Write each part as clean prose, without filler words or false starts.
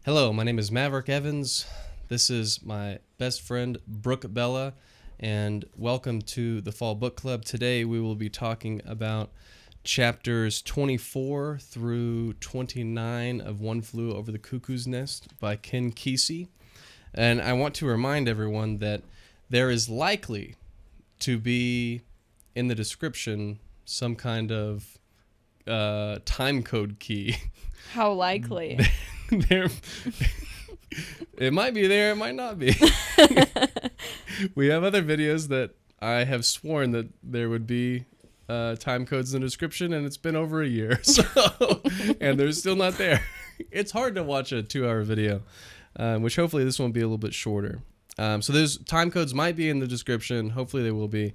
Hello, my name is Maverick Evans. This is my best friend, Brooke Bella, and welcome to the Fall Book Club. Today we will be talking about chapters 24 through 29 of One Flew Over the Cuckoo's Nest by Ken Kesey. And I want to remind everyone that there is likely to be in the description some kind of time code key. How likely? There, it might be there, it might not be. We have other videos that I have sworn that there would be time codes in the description, and it's been over a year, and they're still not there. It's hard to watch a 2-hour video, which hopefully this one will be a little bit shorter. So those time codes might be in the description. Hopefully they will be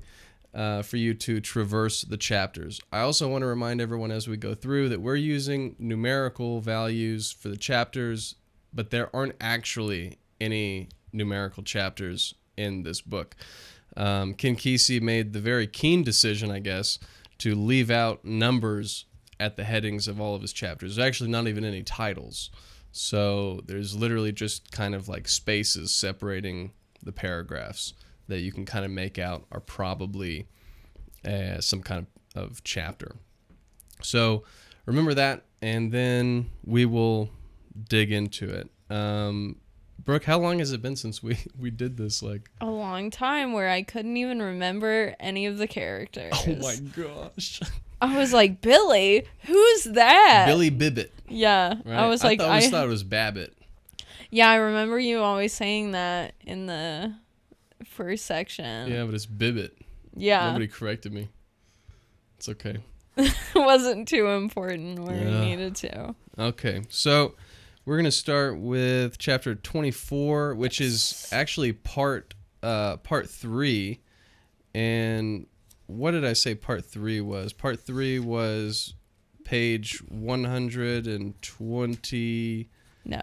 for you to traverse the chapters. I also want to remind everyone as we go through that we're using numerical values for the chapters, but there aren't actually any numerical chapters in this book. Ken Kesey made the very keen decision, I guess, to leave out numbers at the headings of all of his chapters. There's actually not even any titles. So there's literally just kind of like spaces separating the paragraphs that you can kind of make out are probably some kind of chapter. So remember that, and then we will dig into it. Brooke, how long has it been since we did this? Like a long time, where I couldn't even remember any of the characters. Oh my gosh. I was like, Billy? Who's that? Billy Bibbit. Yeah. Right? I was like, I thought it was Babbitt. Yeah, I remember you always saying that in the first section. Yeah, but it's Bibbit. Yeah. Nobody corrected me. It's okay. It wasn't too important where you needed to. Okay, so we're going to start with chapter 24, which is actually part 3. And what did I say part 3 was? Part 3 was page 120... No.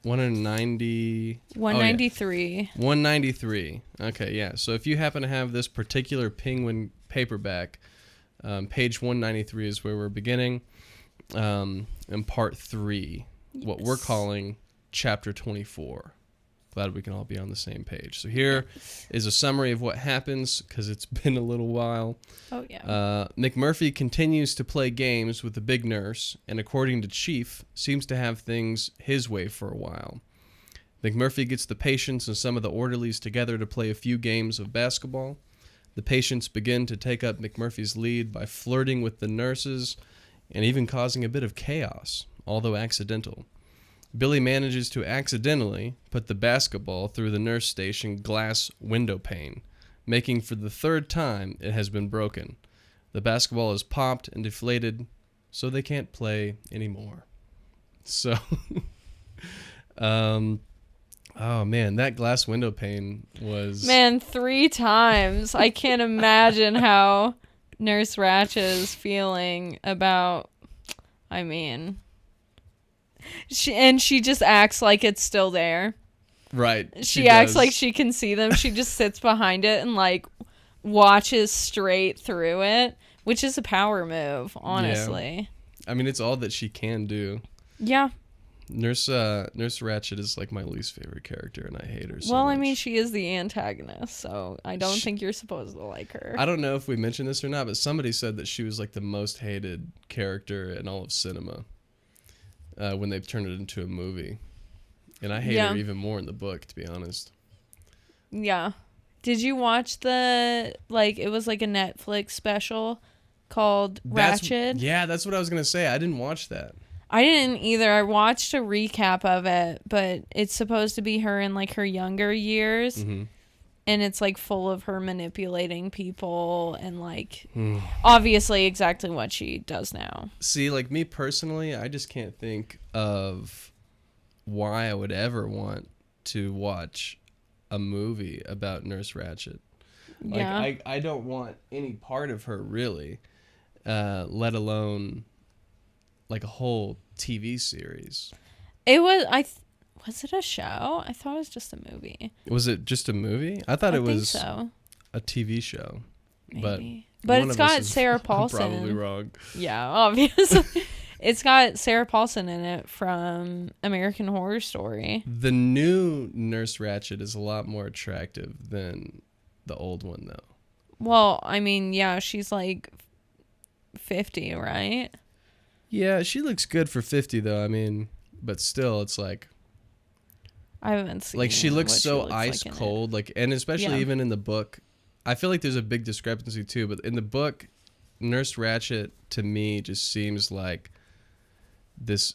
190... 193. 193. Okay, yeah. So if you happen to have this particular Penguin paperback, page 193 is where we're beginning, in part 3, what we're calling chapter 24. Glad we can all be on the same page. So here is a summary of what happens, because it's been a little while. Oh, yeah. McMurphy continues to play games with the big nurse, and according to Chief, seems to have things his way for a while. McMurphy gets the patients and some of the orderlies together to play a few games of basketball. The patients begin to take up McMurphy's lead by flirting with the nurses and even causing a bit of chaos, although accidental. Billy manages to accidentally put the basketball through the nurse station glass window pane, making for the third time it has been broken. The basketball is popped and deflated, so they can't play anymore. So, oh man, that glass window pane was... Man, 3 times. I can't imagine how Nurse Ratched is feeling about, she just acts like it's still there. Right. She acts like she can see them. She just sits behind it and like watches straight through it, which is a power move, honestly. Yeah. I mean, it's all that she can do. Yeah. Nurse Ratched is like my least favorite character, and I hate her so much. Well, I mean, she is the antagonist, so I don't think you're supposed to like her. I don't know if we mentioned this or not, but somebody said that she was like the most hated character in all of cinema when they've turned it into a movie. And I hate her even more in the book, to be honest. Yeah. Did you watch it was like a Netflix special called Ratched? Yeah, that's what I was going to say. I didn't watch that. I didn't either. I watched a recap of it, but it's supposed to be her in like her younger years. Mm-hmm. And it's like full of her manipulating people and like obviously exactly what she does now. See, like me personally, I just can't think of why I would ever want to watch a movie about Nurse Ratched. Like, yeah. I don't want any part of her really, let alone like a whole TV series. It was was it a show? I thought it was just a movie. Was it just a movie? I thought it was so. A TV show. Maybe. But it's got Sarah Paulson. Probably wrong. Yeah, obviously. It's got Sarah Paulson in it from American Horror Story. The new Nurse Ratched is a lot more attractive than the old one, though. Well, I mean, yeah, she's like 50, right? Yeah, she looks good for 50, though. I mean, but still, it's like... I haven't seen Like, she looks what so looks ice like in it. cold. Like, and especially even in the book. I feel like there's a big discrepancy, too. But in the book, Nurse Ratched, to me, just seems like this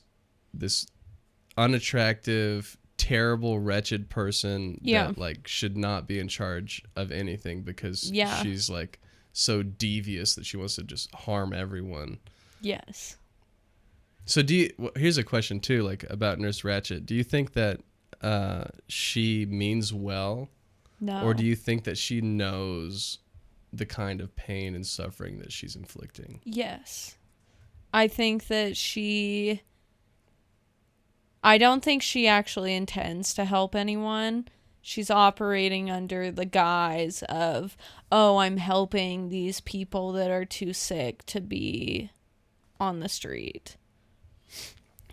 unattractive, terrible, wretched person that, like, should not be in charge of anything because she's, like, so devious that she wants to just harm everyone. Yes. So here's a question too, like about Nurse Ratched. Do you think that she means well? No. Or do you think that she knows the kind of pain and suffering that she's inflicting? Yes. I think that I don't think she actually intends to help anyone. She's operating under the guise of, oh, I'm helping these people that are too sick to be on the street.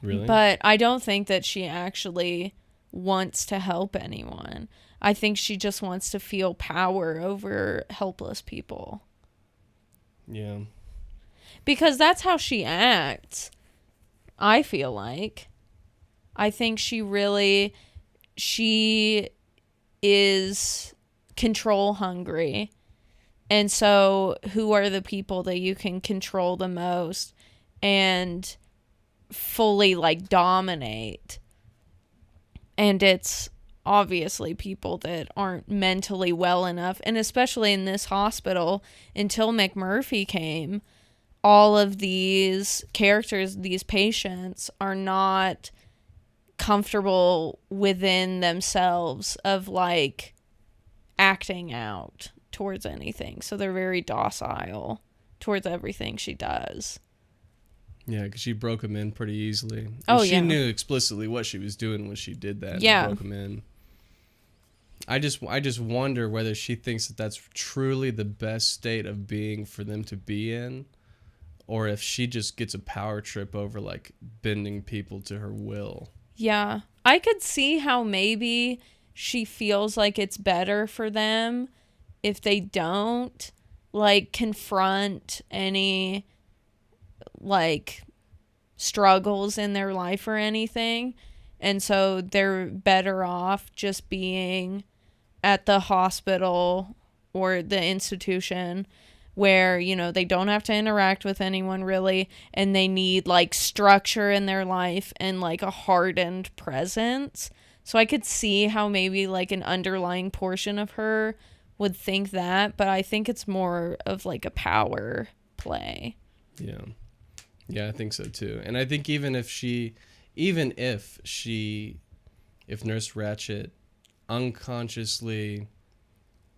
Really? But I don't think that she actually wants to help anyone. I think she just wants to feel power over helpless people. Yeah. Because that's how she acts, I feel like. I think she is control hungry. And so who are the people that you can control the most and fully like dominate? And it's obviously people that aren't mentally well enough. And especially in this hospital, until McMurphy came, all of these characters, these patients, are not comfortable within themselves of like acting out towards anything. So they're very docile towards everything she does. Yeah, because she broke him in pretty easily. And Oh, she yeah. knew explicitly what she was doing when she did that. Yeah. And broke him in. I just wonder whether she thinks that that's truly the best state of being for them to be in, or if she just gets a power trip over like bending people to her will. Yeah. I could see how maybe she feels like it's better for them if they don't like confront any like struggles in their life or anything. And so they're better off just being at the hospital or the institution where, you know, they don't have to interact with anyone really, and they need like structure in their life and like a hardened presence. So I could see how maybe like an underlying portion of her would think that, but I think it's more of like a power play. Yeah. Yeah, I think so too. And I think if Nurse Ratched unconsciously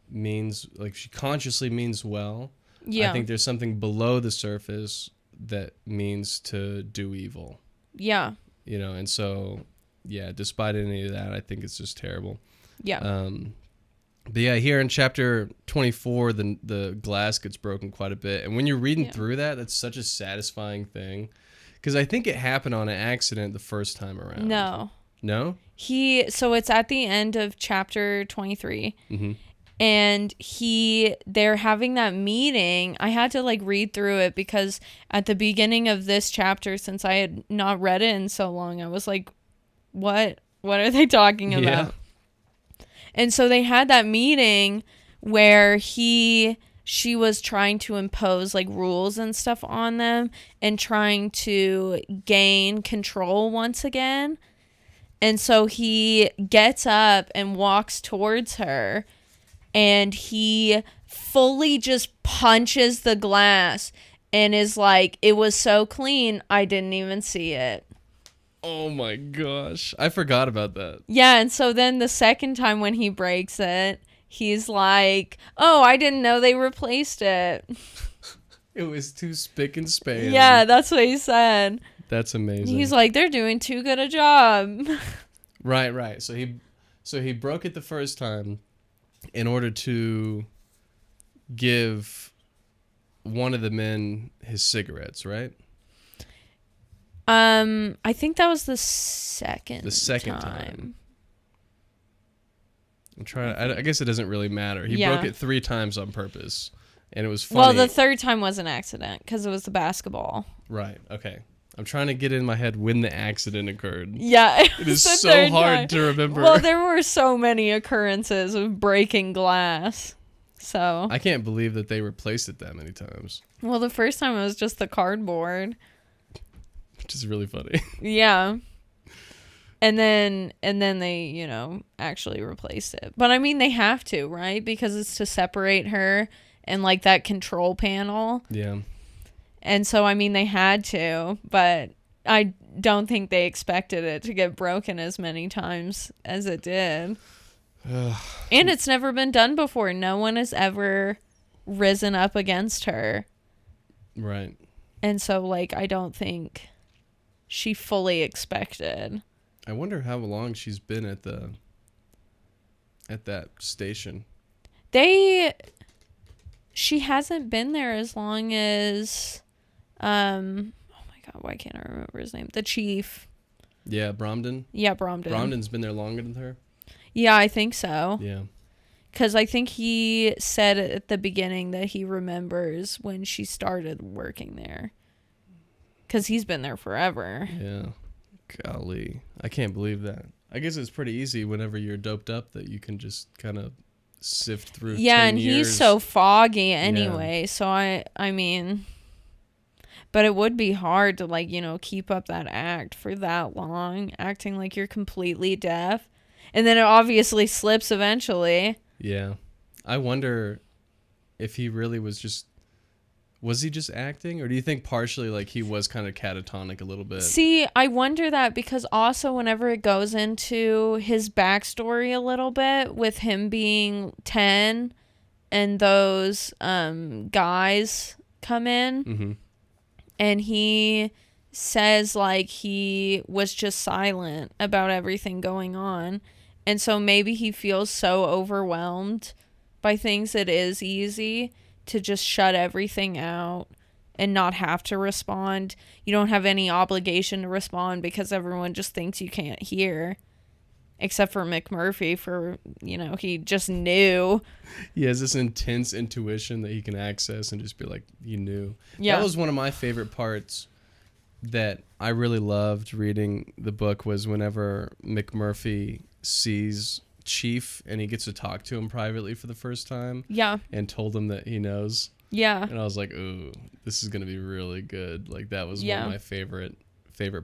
means, like she consciously means well, I think there's something below the surface that means to do evil. Yeah. You know, and so, yeah, despite any of that, I think it's just terrible. Yeah. But yeah, here in chapter 24, the glass gets broken quite a bit. And when you're reading through that, that's such a satisfying thing. Because I think it happened on an accident the first time around. No? So it's at the end of chapter 23. Mm-hmm. And they're having that meeting. I had to like read through it because at the beginning of this chapter, since I had not read it in so long, I was like, what are they talking about? Yeah. And so they had that meeting where she was trying to impose like rules and stuff on them and trying to gain control once again. And so he gets up and walks towards her. And he fully just punches the glass and is like, it was so clean, I didn't even see it. Oh my gosh. I forgot about that. Yeah, and so then the second time when he breaks it, he's like, oh, I didn't know they replaced it. It was too spick and span. Yeah, that's what he said. That's amazing. He's like, they're doing too good a job. Right. So he broke it the first time in order to give one of the men his cigarettes, right? I think that was the second time. I'm trying. I guess it doesn't really matter. He broke it 3 times on purpose, and it was funny. Well, the third time was an accident because it was the basketball. Right. Okay. I'm trying to get in my head when the accident occurred. Yeah, it is so hard to remember. Well, there were so many occurrences of breaking glass, so I can't believe that they replaced it that many times. Well, the first time it was just the cardboard, which is really funny. Yeah. And then they, actually replaced it. But I mean, they have to, right? Because it's to separate her and like that control panel. Yeah. And so, I mean, they had to, but I don't think they expected it to get broken as many times as it did. And it's never been done before. No one has ever risen up against her. Right. And so, like, I don't think she fully expected. I wonder how long she's been at that station. She hasn't been there as long as, oh my God, why can't I remember his name? The chief. Yeah, Bromden. Yeah, Bromden. Bromden's been there longer than her. Yeah, I think so. Yeah. Because I think he said at the beginning that he remembers when she started working there. Because he's been there forever. Yeah. Golly. I can't believe that. I guess it's pretty easy whenever you're doped up that you can just kind of sift through 10 and years. He's so foggy anyway. Yeah. So I mean, but it would be hard to like, keep up that act for that long, acting like you're completely deaf. And then it obviously slips eventually. Yeah. I wonder if he really was he just acting, or do you think partially like he was kind of catatonic a little bit? See, I wonder that because also whenever it goes into his backstory a little bit with him being 10 and those guys come in and he says like he was just silent about everything going on. And so maybe he feels so overwhelmed by things it is easy to just shut everything out and not have to respond. You don't have any obligation to respond because everyone just thinks you can't hear. Except for McMurphy he just knew. He has this intense intuition that he can access and just be like, you knew. Yeah. That was one of my favorite parts that I really loved reading the book was whenever McMurphy sees Chief and he gets to talk to him privately for the first time. Yeah. And told him that he knows. Yeah. And I was like, ooh, this is going to be really good. Like that was one of my favorite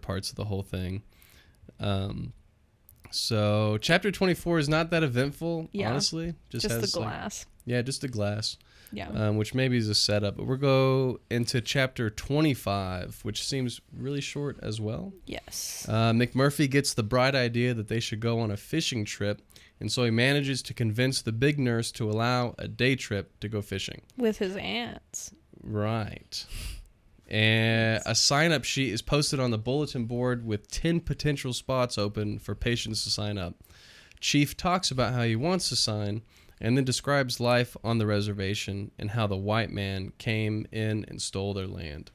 parts of the whole thing. So chapter 24 is not that eventful, honestly. Just has the glass. Just the glass. Yeah. Which maybe is a setup. But we'll go into chapter 25, which seems really short as well. Yes. McMurphy gets the bright idea that they should go on a fishing trip, and so he manages to convince the big nurse to allow a day trip to go fishing. With his aunts. Right. And a sign-up sheet is posted on the bulletin board with 10 potential spots open for patients to sign up. Chief talks about how he wants to sign, and then describes life on the reservation and how the white man came in and stole their land.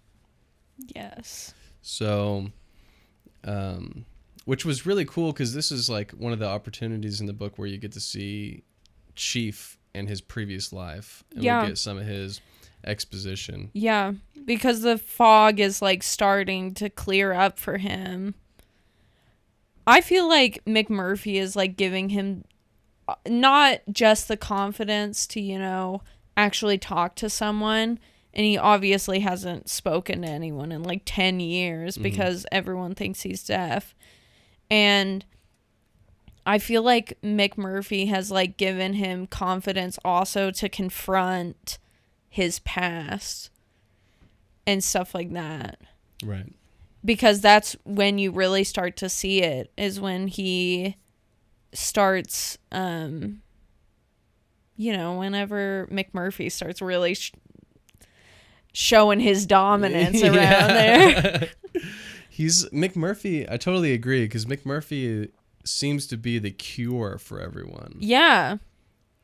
Yes. So, which was really cool because this is like one of the opportunities in the book where you get to see Chief and his previous life. And we'll get some of his exposition. Yeah, because the fog is like starting to clear up for him. I feel like McMurphy is like giving him not just the confidence to, actually talk to someone. And he obviously hasn't spoken to anyone in like 10 years because everyone thinks he's deaf. And I feel like McMurphy has like given him confidence also to confront his past and stuff like that. Right. Because that's when you really start to see it, is when he starts, whenever McMurphy starts really showing his dominance around there. He's McMurphy. I totally agree because McMurphy seems to be the cure for everyone. Yeah.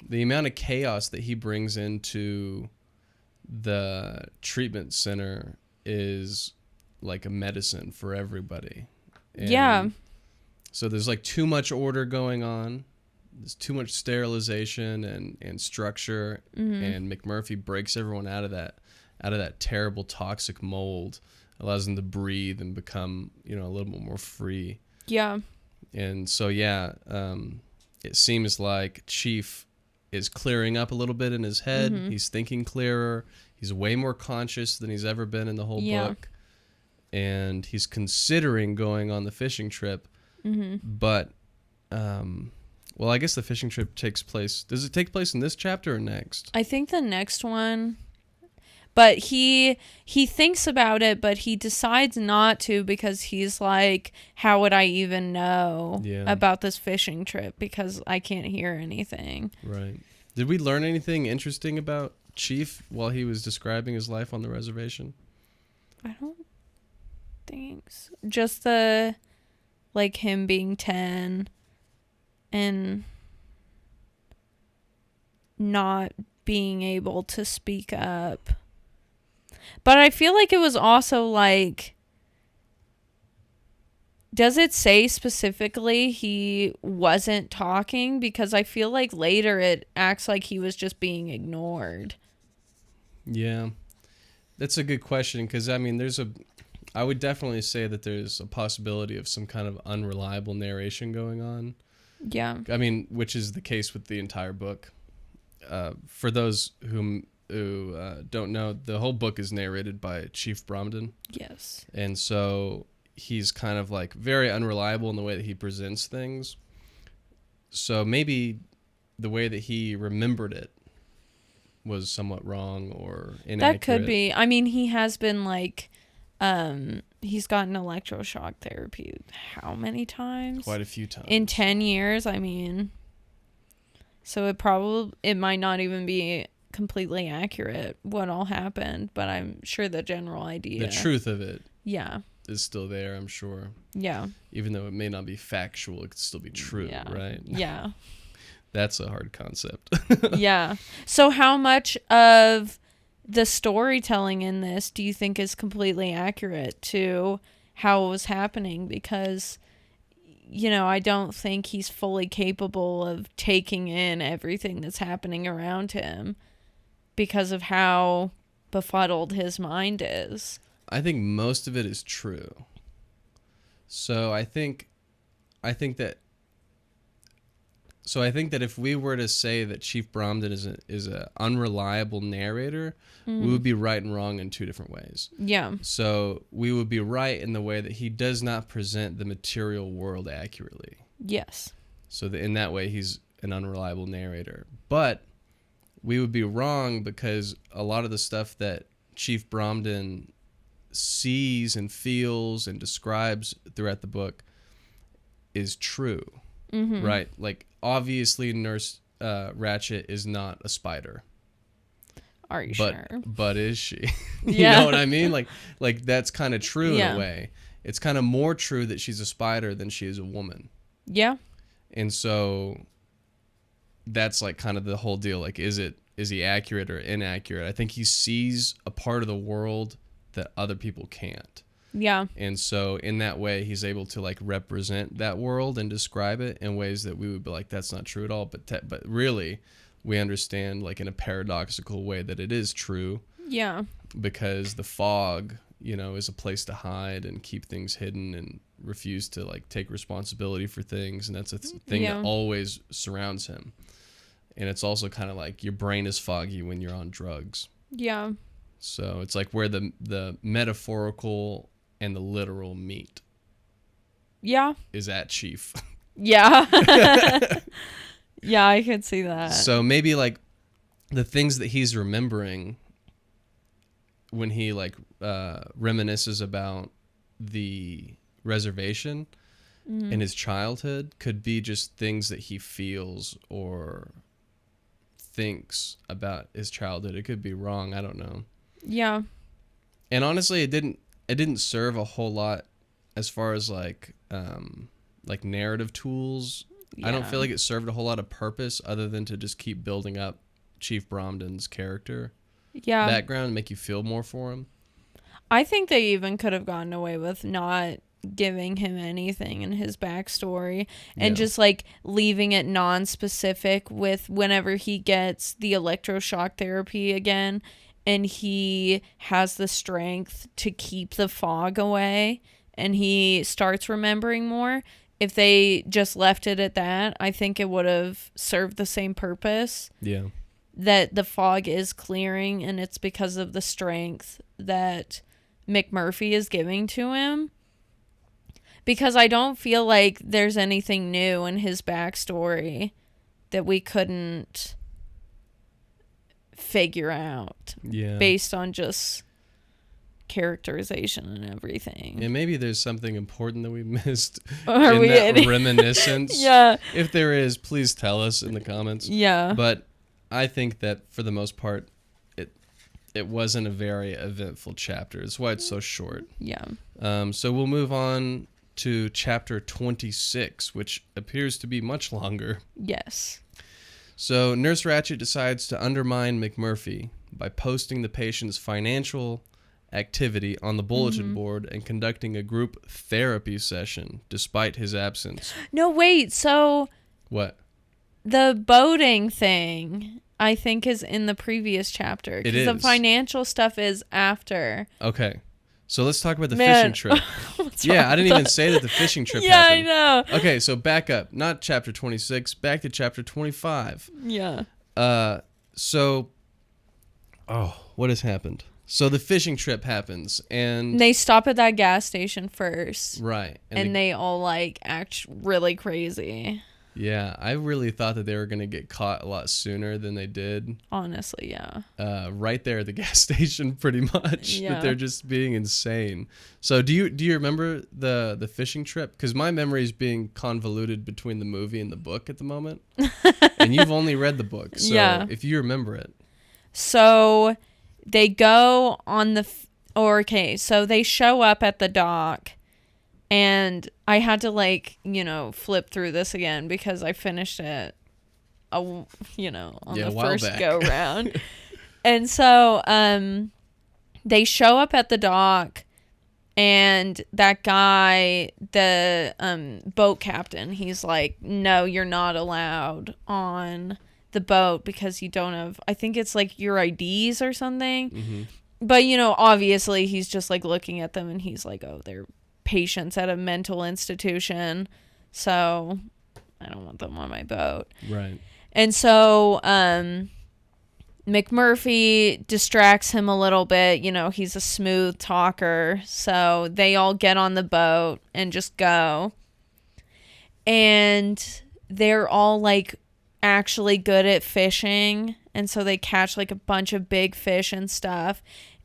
The amount of chaos that he brings into the treatment center is like a medicine for everybody. And yeah. so there's like too much order going on. There's too much sterilization and structure, and McMurphy breaks everyone out of that terrible toxic mold, allows them to breathe and become, a little bit more free. Yeah. And so it seems like Chief is clearing up a little bit in his head. He's thinking clearer. He's way more conscious than he's ever been in the whole book. And he's considering going on the fishing trip. But well, I guess the fishing trip takes place. Does it take place in this chapter or next? I think the next one. But he thinks about it, but he decides not to because he's like, how would I even know about this fishing trip? Because I can't hear anything. Right. Did we learn anything interesting about Chief while he was describing his life on the reservation? I don't think so. Just the, like, him being 10 and not being able to speak up. But I feel like it was also like, does it say specifically he wasn't talking? Because I feel like later it acts like he was just being ignored. Yeah, that's a good question, because I mean, I would definitely say that there's a possibility of some kind of unreliable narration going on. Yeah. I mean, which is the case with the entire book. For those who don't know, the whole book is narrated by Chief Bromden. Yes. And so he's kind of like very unreliable in the way that he presents things. So maybe the way that he remembered it was somewhat wrong or inaccurate. That could be. I mean, he has been like, he's gotten electroshock therapy how many times? Quite a few times. In 10 years, I mean. So it might not even be completely accurate what all happened, but I'm sure the general idea. The truth of it. Yeah. Is still there, I'm sure. Yeah. Even though it may not be factual, it could still be true, right? Yeah. That's a hard concept. Yeah. So how much of the storytelling in this do you think is completely accurate to how it was happening? Because, I don't think he's fully capable of taking in everything that's happening around him because of how befuddled his mind is. I think most of it is true. So I think that if we were to say that Chief Bromden is a unreliable narrator, we would be right and wrong in two different ways. Yeah. So we would be right in the way that he does not present the material world accurately. Yes. So in that way, he's an unreliable narrator. But we would be wrong because a lot of the stuff that Chief Bromden sees and feels and describes throughout the book is true. Right? Like, obviously Nurse Ratched is not a spider. Are you sure? But is she? You Yeah. know what I mean? Like that's kind of true in Yeah. a way. It's kind of more true that she's a spider than she is a woman. Yeah. And so that's like kind of the whole deal. Like, is he accurate or inaccurate? I think he sees a part of the world that other people can't. Yeah. And so in that way, he's able to like represent that world and describe it in ways that we would be like, that's not true at all. But really, we understand like in a paradoxical way that it is true. Yeah. Because the fog, is a place to hide and keep things hidden and refuse to like take responsibility for things. And that's a thing that always surrounds him. And it's also kind of like your brain is foggy when you're on drugs. Yeah. So it's like where the metaphorical and the literal meet. Yeah. Is at Chief. Yeah. Yeah, I could see that. So maybe like the things that he's remembering when he like reminisces about the reservation in his childhood could be just things that he feels or thinks about his childhood. It could be wrong. I don't know. Yeah. And honestly, it didn't serve a whole lot as far as like narrative tools. Yeah. I don't feel like it served a whole lot of purpose other than to just keep building up Chief Bromden's character background and make you feel more for him. I think they even could have gotten away with not giving him anything in his backstory and just like leaving it non-specific with whenever he gets the electroshock therapy again and he has the strength to keep the fog away and he starts remembering more. If they just left it at that, I think it would have served the same purpose. Yeah. That the fog is clearing and it's because of the strength that McMurphy is giving to him. Because I don't feel like there's anything new in his backstory that we couldn't figure out based on just characterization and everything. And maybe there's something important that we missed Are in we that reminiscence. Yeah. If there is, please tell us in the comments. Yeah. But I think that for the most part, it wasn't a very eventful chapter. That's why it's so short. Yeah. So we'll move on to chapter 26, which appears to be much longer. Yes. So Nurse Ratched decides to undermine McMurphy by posting the patient's financial activity on the bulletin board and conducting a group therapy session despite his absence. No, wait. So What? the boating thing, I think, is in the previous chapter. It is. The financial stuff is after. Okay. So let's talk about the fishing trip. Yeah, I didn't even say that the fishing trip happened. Yeah, I know. Okay, so back up. Not chapter 26, back to chapter 25. Yeah. What has happened? So the fishing trip happens, and They stop at that gas station first. right. And they all, like, act really crazy. Yeah, I really thought that they were going to get caught a lot sooner than they did. Honestly, yeah. Right there at the gas station, pretty much. Yeah. That they're just being insane. So do you remember the fishing trip? Because my memory is being convoluted between the movie and the book at the moment. And you've only read the book. So Yeah. if you remember it. So they go on so they show up at the dock. And I had to, like, flip through this again because I finished it, on the first go round. And so they show up at the dock, and that guy, the boat captain, he's like, no, you're not allowed on the boat because you don't have, I think it's like your IDs or something. Mm-hmm. But, obviously he's just like looking at them and he's like, oh, they're patients at a mental institution, so I don't want them on my boat. Right. And so McMurphy distracts him a little bit. He's a smooth talker, so they all get on the boat and just go. And they're all, like, actually good at fishing, and so they catch, like, a bunch of big fish and stuff.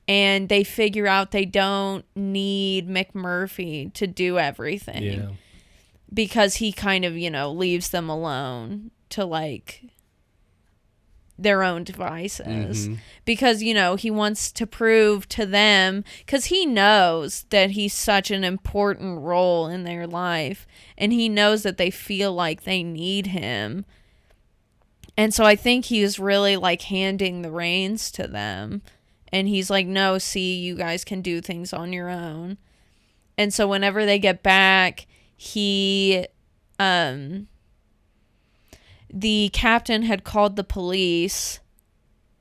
And they figure out they don't need McMurphy to do everything. Yeah. Because he kind of, leaves them alone to, like, their own devices. Mm-hmm. Because, he wants to prove to them, because he knows that he's such an important role in their life. And he knows that they feel like they need him. And so I think he's really, like, handing the reins to them. And he's like, no, see, you guys can do things on your own. And so whenever they get back, the captain had called the police.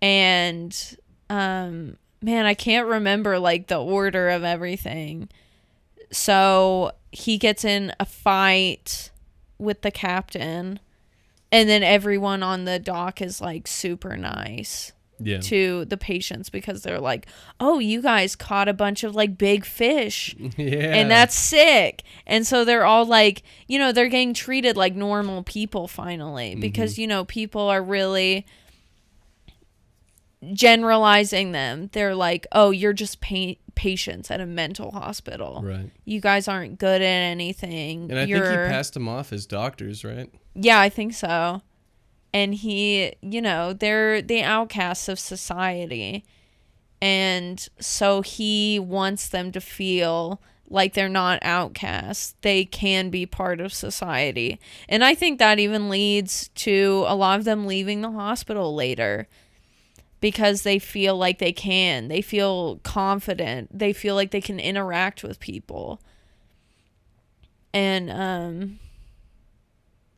And, man, I can't remember, like, the order of everything. So he gets in a fight with the captain. And then everyone on the dock is, like, super nice. Yeah. To the patients because they're like, oh, you guys caught a bunch of, like, big fish. Yeah. And that's sick. And so they're all like, they're getting treated like normal people finally because, people are really generalizing them. They're like, oh, you're just patients at a mental hospital. Right. You guys aren't good at anything. And I think he passed them off as doctors, right? Yeah, I think so. And he, they're the outcasts of society. And so he wants them to feel like they're not outcasts. They can be part of society. And I think that even leads to a lot of them leaving the hospital later. because they feel like they can. They feel confident. They feel like they can interact with people. And,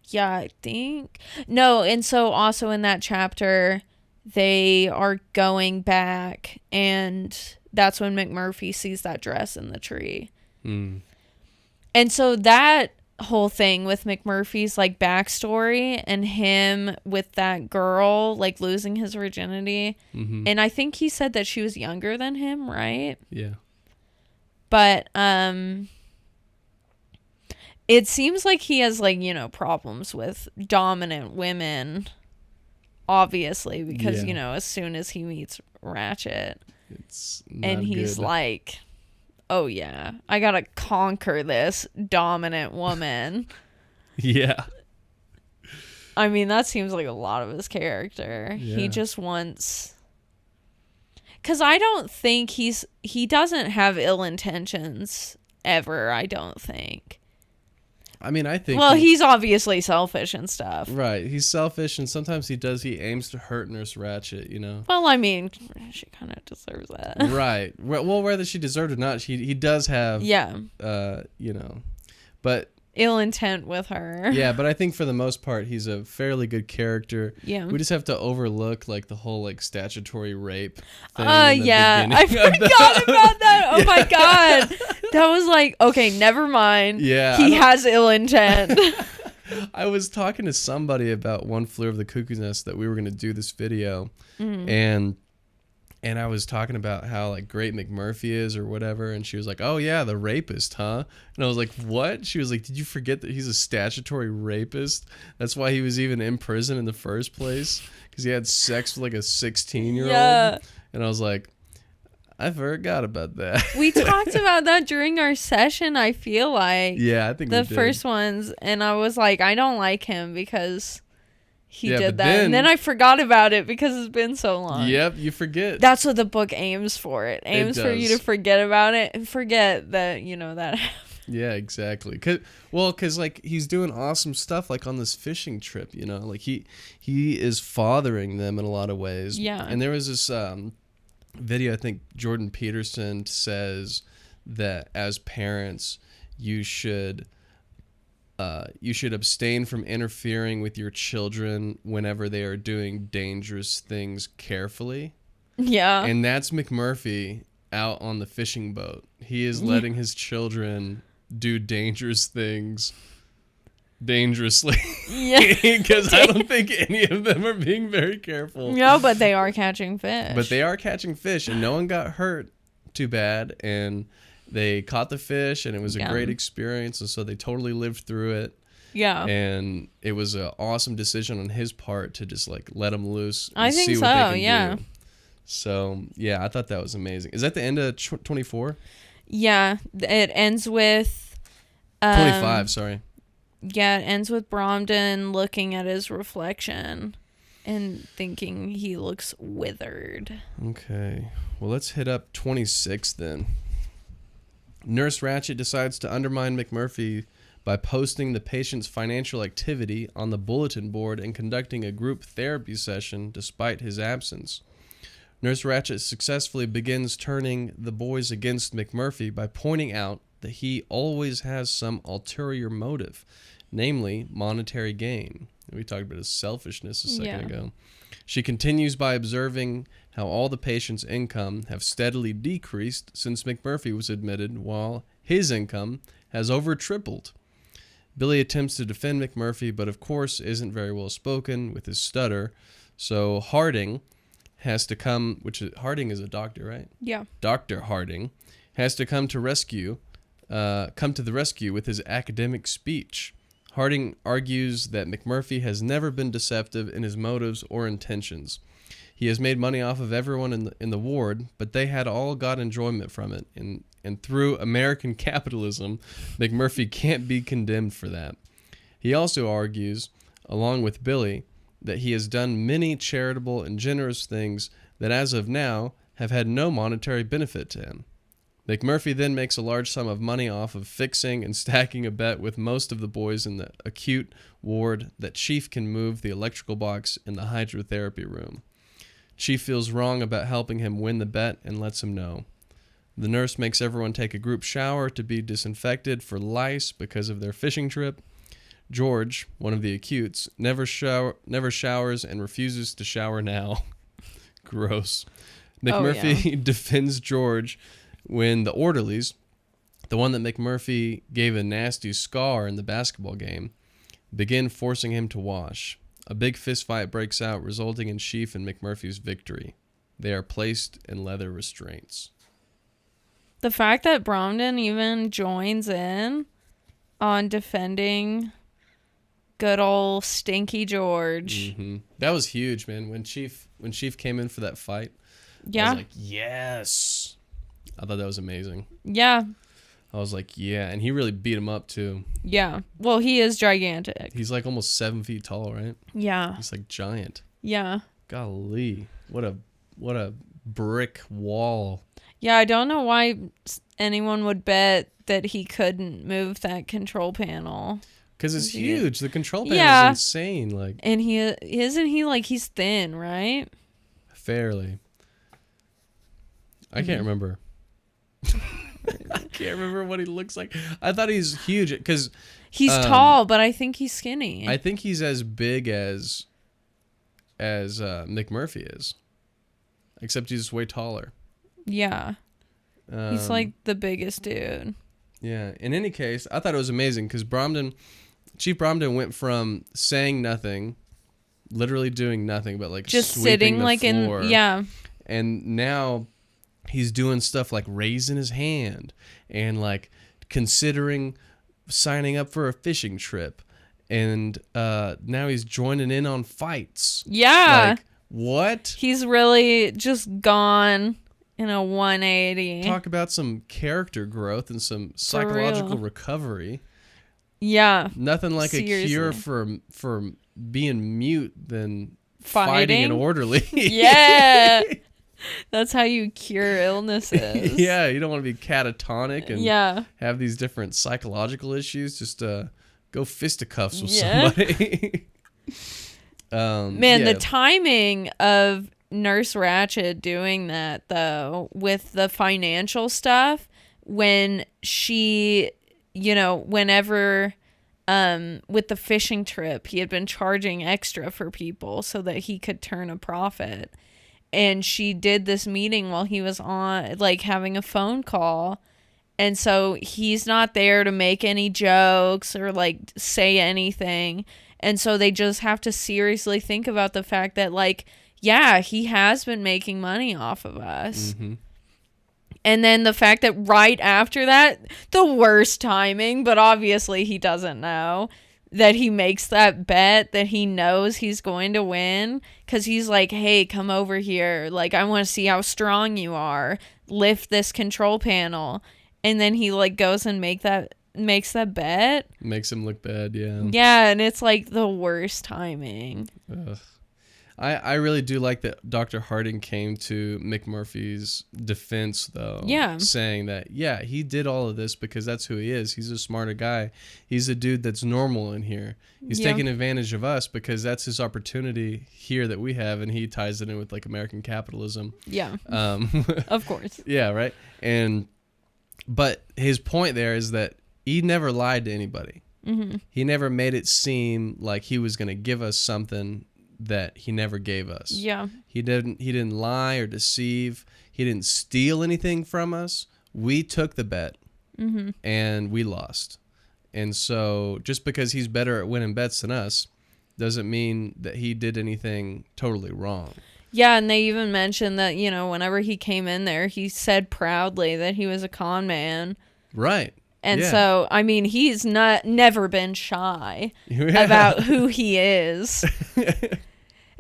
yeah, I think... No, and so also in that chapter, they are going back, and that's when McMurphy sees that dress in the tree. Mm. And so that whole thing with McMurphy's, like, backstory and him with that girl, like, losing his virginity. Mm-hmm. And I think he said that she was younger than him, right? Yeah. But, it seems like he has, like, you know, problems with dominant women, obviously, because, Yeah. you know, as soon as he meets Ratchet, It's not and he's good. like, oh, yeah, I gotta conquer this dominant woman. Yeah. I mean, that seems like a lot of his character. Yeah. He just wants... Because I don't think he doesn't have ill intentions ever, I don't think. I mean, I think... Well, he's obviously selfish and stuff. Right. He's selfish, and sometimes he aims to hurt Nurse Ratchet, you know? Well, I mean, she kind of deserves that. Right. Well, whether she deserved it or not, he does have... Yeah. You know... But... Ill intent with her. Yeah, but I think for the most part, he's a fairly good character. Yeah. We just have to overlook, like, the whole, like, statutory rape thing. Yeah. I forgot about that. Oh, my God. That was like, okay, never mind. Yeah. He has ill intent. I was talking to somebody about One Flew Over the Cuckoo's Nest that we were going to do this video. Mm-hmm. And I was talking about how, like, great McMurphy is or whatever. And she was like, oh, yeah, the rapist, huh? And I was like, what? She was like, did you forget that he's a statutory rapist? That's why he was even in prison in the first place. Because he had sex with, like, a 16-year-old. Yeah. And I was like, I forgot about that. We talked about that during our session, I feel like. Yeah, I think the we did. first ones. And I was like, I don't like him because... He Yeah, did but that. And then I forgot about it because it's been so long. Yep, you forget. That's what the book aims for. It aims for you to does. forget about it and forget that, you know, that happened. Yeah, exactly. Cause like he's doing awesome stuff like on this fishing trip, you know, like he is fathering them in a lot of ways. Yeah. And there was this video, I think Jordan Peterson says that as parents, you should abstain from interfering with your children whenever they are doing dangerous things carefully. Yeah. And that's McMurphy out on the fishing boat. He is letting his children do dangerous things dangerously. Yeah. Because I don't think any of them are being very careful. No, but they are catching fish. But they are catching fish, and no one got hurt too bad. And they caught the fish, and it was a great experience. And so they totally lived through it. Yeah. And it was an awesome decision on his part to just like let them loose. And I think see so, what they can yeah. do. So, yeah, I thought that was amazing. Is that the end of 24? Yeah. It ends with... 25, sorry. Yeah, it ends with Bromden looking at his reflection and thinking he looks withered. Okay. Well, let's hit up 26 then. Nurse Ratchet decides to undermine McMurphy by posting the patient's financial activity on the bulletin board and conducting a group therapy session despite his absence. Nurse Ratchet successfully begins turning the boys against McMurphy by pointing out that he always has some ulterior motive, namely monetary gain. We talked about his selfishness a second ago. She continues by observing how all the patients' income have steadily decreased since McMurphy was admitted, while his income has over tripled. Billy attempts to defend McMurphy, but of course isn't very well spoken with his stutter, so Harding has to come, Harding is a doctor, right? Yeah. Dr. Harding has to come to the rescue with his academic speech. Harding argues that McMurphy has never been deceptive in his motives or intentions. He has made money off of everyone in the ward, but they had all got enjoyment from it, and through American capitalism, McMurphy can't be condemned for that. He also argues, along with Billy, that he has done many charitable and generous things that as of now have had no monetary benefit to him. McMurphy then makes a large sum of money off of fixing and stacking a bet with most of the boys in the acute ward that Chief can move the electrical box in the hydrotherapy room. Chief feels wrong about helping him win the bet and lets him know. The nurse makes everyone take a group shower to be disinfected for lice because of their fishing trip. George, one of the acutes, never showers and refuses to shower now. Gross. McMurphy defends George when the orderlies, the one that McMurphy gave a nasty scar in the basketball game, begin forcing him to wash. A big fistfight breaks out, resulting in Chief and McMurphy's victory. They are placed in leather restraints. The fact that Bromden even joins in on defending good old Stinky George. Mm-hmm. That was huge, man. When Chief came in for that fight, Yeah. I was like, yes. I thought that was amazing. Yeah. I was like, yeah. And he really beat him up, too. Yeah. Well, he is gigantic. He's like almost 7 feet tall, right? Yeah. He's like giant. Yeah. Golly. What a brick wall. Yeah, I don't know why anyone would bet that he couldn't move that control panel. Because it's huge. The control panel is insane. Like, and isn't he like he's thin, right? Fairly. I can't remember. I can't remember what he looks like. I thought he's huge because he's tall, but I think he's skinny. I think he's as big as McMurphy is, except he's way taller. Yeah, he's like the biggest dude. Yeah. In any case, I thought it was amazing because Chief Bromden went from saying nothing, literally doing nothing, but like just sweeping sitting the like floor, and now he's doing stuff like raising his hand and like considering signing up for a fishing trip. And now he's joining in on fights. Yeah. Like, what? He's really just gone in a 180. Talk about some character growth and some psychological recovery. Yeah. Nothing like Seriously. a cure for being mute than fighting an orderly. Yeah. That's how you cure illnesses. Yeah, you don't want to be catatonic and have these different psychological issues. Just go fisticuffs with somebody. The timing of Nurse Ratched doing that, though, with the financial stuff, when she, whenever with the fishing trip, he had been charging extra for people so that he could turn a profit. And she did this meeting while he was on, like, having a phone call. And so he's not there to make any jokes or, like, say anything. And so they just have to seriously think about the fact that, like, yeah, he has been making money off of us. Mm-hmm. And then the fact that right after that, the worst timing, but obviously he doesn't know, that he makes that bet that he knows he's going to win, because he's like, hey, come over here. Like, I want to see how strong you are. Lift this control panel. And then he, like, goes and makes that bet. Makes him look bad, yeah. Yeah, and it's, like, the worst timing. Ugh. I really do like that Dr. Harding came to McMurphy's defense, though. Yeah. Saying that, yeah, he did all of this because that's who he is. He's a smarter guy. He's a dude that's normal in here. He's taking advantage of us because that's his opportunity here that we have, and he ties it in with, like, American capitalism. Yeah. Of course. Yeah, right? But his point there is that he never lied to anybody. Mm-hmm. He never made it seem like he was going to give us something that he never gave us. Yeah. He didn't lie or deceive. He didn't steal anything from us. We took the bet and we lost. And so just because he's better at winning bets than us doesn't mean that he did anything totally wrong. Yeah, and they even mentioned that, whenever he came in there, he said proudly that he was a con man. Right. And so, I mean, he's never been shy about who he is.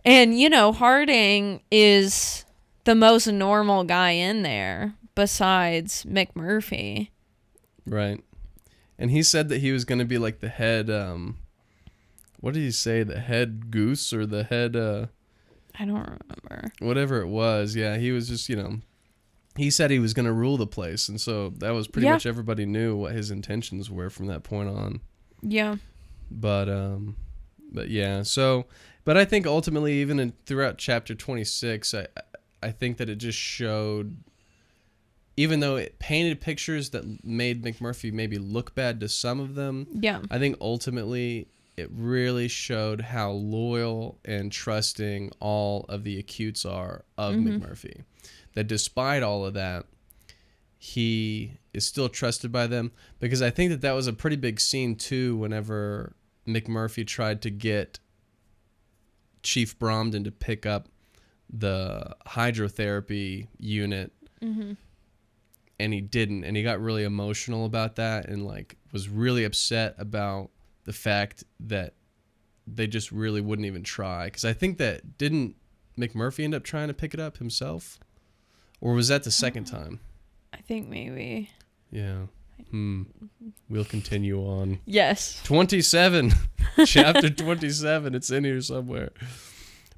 And, Harding is the most normal guy in there besides McMurphy. Right. And he said that he was going to be like the head, what did he say? The head goose or the head, I don't remember. Whatever it was. Yeah, he was just, he said he was going to rule the place. And so that was pretty much everybody knew what his intentions were from that point on. Yeah. But, But yeah, so, but I think ultimately, even throughout chapter 26, I think that it just showed, even though it painted pictures that made McMurphy maybe look bad to some of them, Yeah. I think ultimately it really showed how loyal and trusting all of the acutes are of McMurphy. That despite all of that, he is still trusted by them, because I think that was a pretty big scene too whenever McMurphy tried to get Chief Bromden to pick up the hydrotherapy unit, and he didn't, and he got really emotional about that and like was really upset about the fact that they just really wouldn't even try, because I think that didn't McMurphy end up trying to pick it up himself, or was that the second time? I think maybe. Yeah. We'll continue on. Yes. 27. Chapter 27. It's in here somewhere.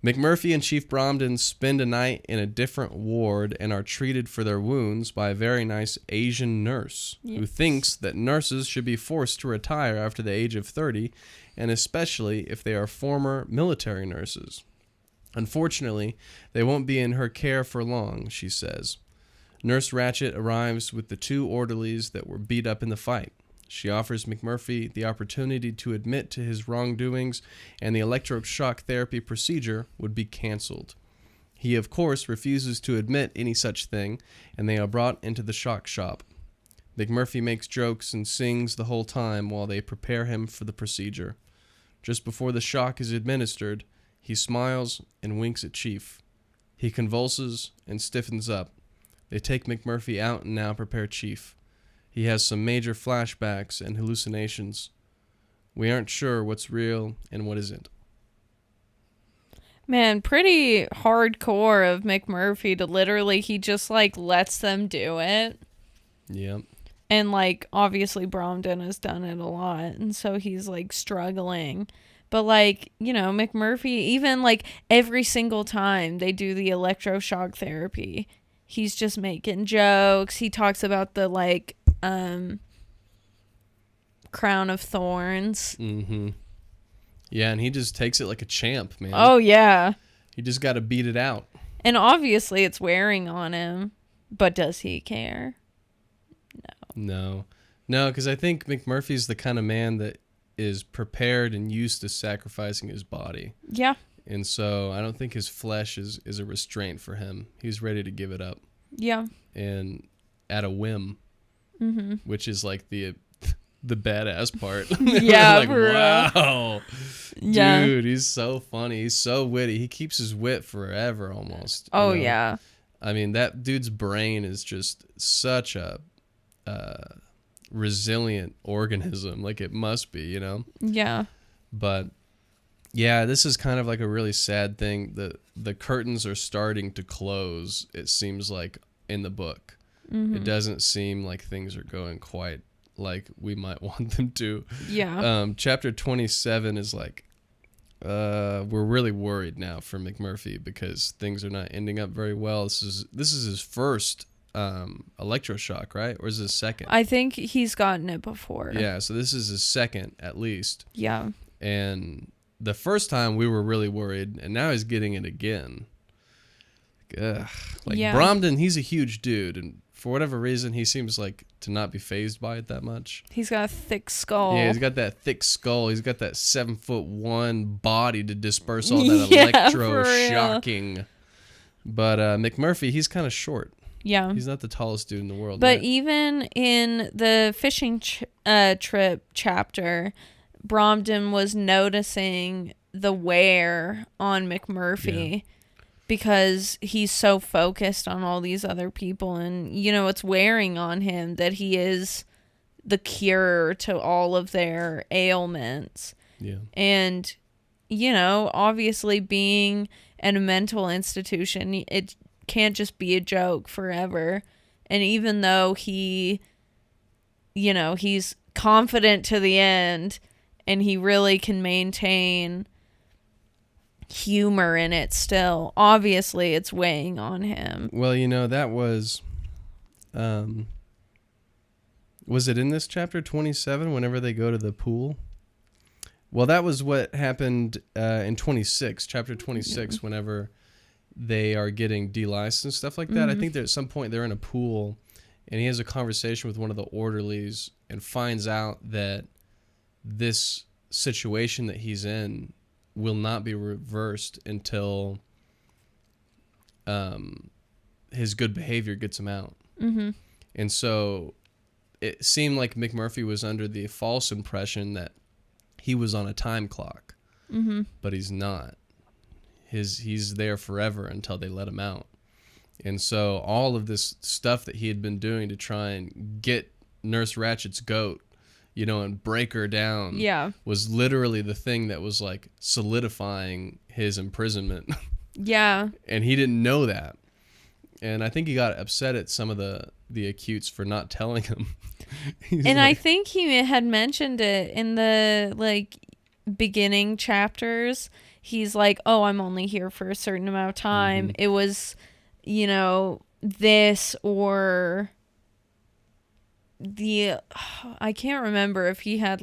McMurphy and Chief Bromden spend a night in a different ward and are treated for their wounds by a very nice Asian nurse who thinks that nurses should be forced to retire after the age of 30, and especially if they are former military nurses. Unfortunately, they won't be in her care for long, she says. Nurse Ratchet arrives with the 2 orderlies that were beat up in the fight. She offers McMurphy the opportunity to admit to his wrongdoings, and the electroshock therapy procedure would be canceled. He, of course, refuses to admit any such thing, and they are brought into the shock shop. McMurphy makes jokes and sings the whole time while they prepare him for the procedure. Just before the shock is administered, he smiles and winks at Chief. He convulses and stiffens up. They take McMurphy out and now prepare Chief. He has some major flashbacks and hallucinations. We aren't sure what's real and what isn't. Man, pretty hardcore of McMurphy to literally, he just like lets them do it. Yep. And like obviously Bromden has done it a lot, and so he's like struggling. But like, you know, McMurphy, even like every single time they do the electroshock therapy, he's just making jokes. He talks about the like crown of thorns. Mm-hmm. Yeah, and he just takes it like a champ, man. Oh yeah. He just got to beat it out. And obviously it's wearing on him, but does he care? No, because I think McMurphy's the kind of man that is prepared and used to sacrificing his body. Yeah. And so I don't think his flesh is a restraint for him. He's ready to give it up. Yeah. And at a whim, which is like the badass part. Yeah, like, for real. wow. Yeah. Dude, he's so funny. He's so witty. He keeps his wit forever almost. Oh, you know? yeah. I mean, that dude's brain is just such a resilient organism, like it must be, you know? Yeah. But yeah, this is kind of like a really sad thing. The curtains are starting to close, it seems like, in the book. It doesn't seem like things are going quite like we might want them to. Yeah. Chapter 27 is like, we're really worried now for McMurphy because things are not ending up very well. This is his first electroshock, right? Or is it his second? I think he's gotten it before. Yeah, so this is his second at least. Yeah. And the first time we were really worried, and now he's getting it again. Ugh. Like Yeah. Bromden, he's a huge dude, and for whatever reason, he seems like to not be fazed by it that much. He's got a thick skull. Yeah, he's got that thick skull. He's got that 7'1" body to disperse all that Yeah, electro-shocking. But McMurphy, he's kind of short. Yeah. He's not the tallest dude in the world. But right? even in the fishing trip chapter, Bromden was noticing the wear on McMurphy because he's so focused on all these other people, and you know it's wearing on him that he is the cure to all of their ailments. Yeah. And you know, obviously being in a mental institution, it can't just be a joke forever. And even though he, you know, he's confident to the end and he really can maintain humor in it still, obviously it's weighing on him. Well, you know, that was it in this chapter 27 whenever they go to the pool? Well, that was what happened in chapter 26, whenever they are getting deliced and stuff like that. I think that at some point they're in a pool, and he has a conversation with one of the orderlies and finds out that this situation that he's in will not be reversed until his good behavior gets him out. Mm-hmm. And so it seemed like McMurphy was under the false impression that he was on a time clock, but he's not. He's there forever until they let him out. And so all of this stuff that he had been doing to try and get Nurse Ratchet's goat, and break her down, was literally the thing that was like solidifying his imprisonment. Yeah. And he didn't know that. And I think he got upset at some of the acutes for not telling him. And I think he had mentioned it in the beginning chapters. He's like, oh, I'm only here for a certain amount of time. It was, this or I can't remember if he had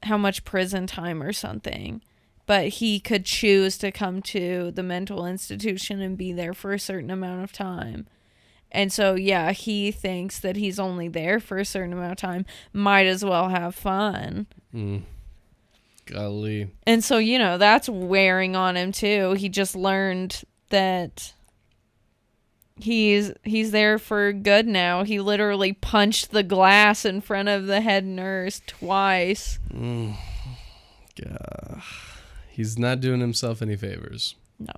how much prison time or something, but he could choose to come to the mental institution and be there for a certain amount of time. And so, yeah, he thinks that he's only there for a certain amount of time. Might as well have fun. Golly. And so, that's wearing on him, too. He just learned that he's there for good now. He literally punched the glass in front of the head nurse twice. God. He's not doing himself any favors. No.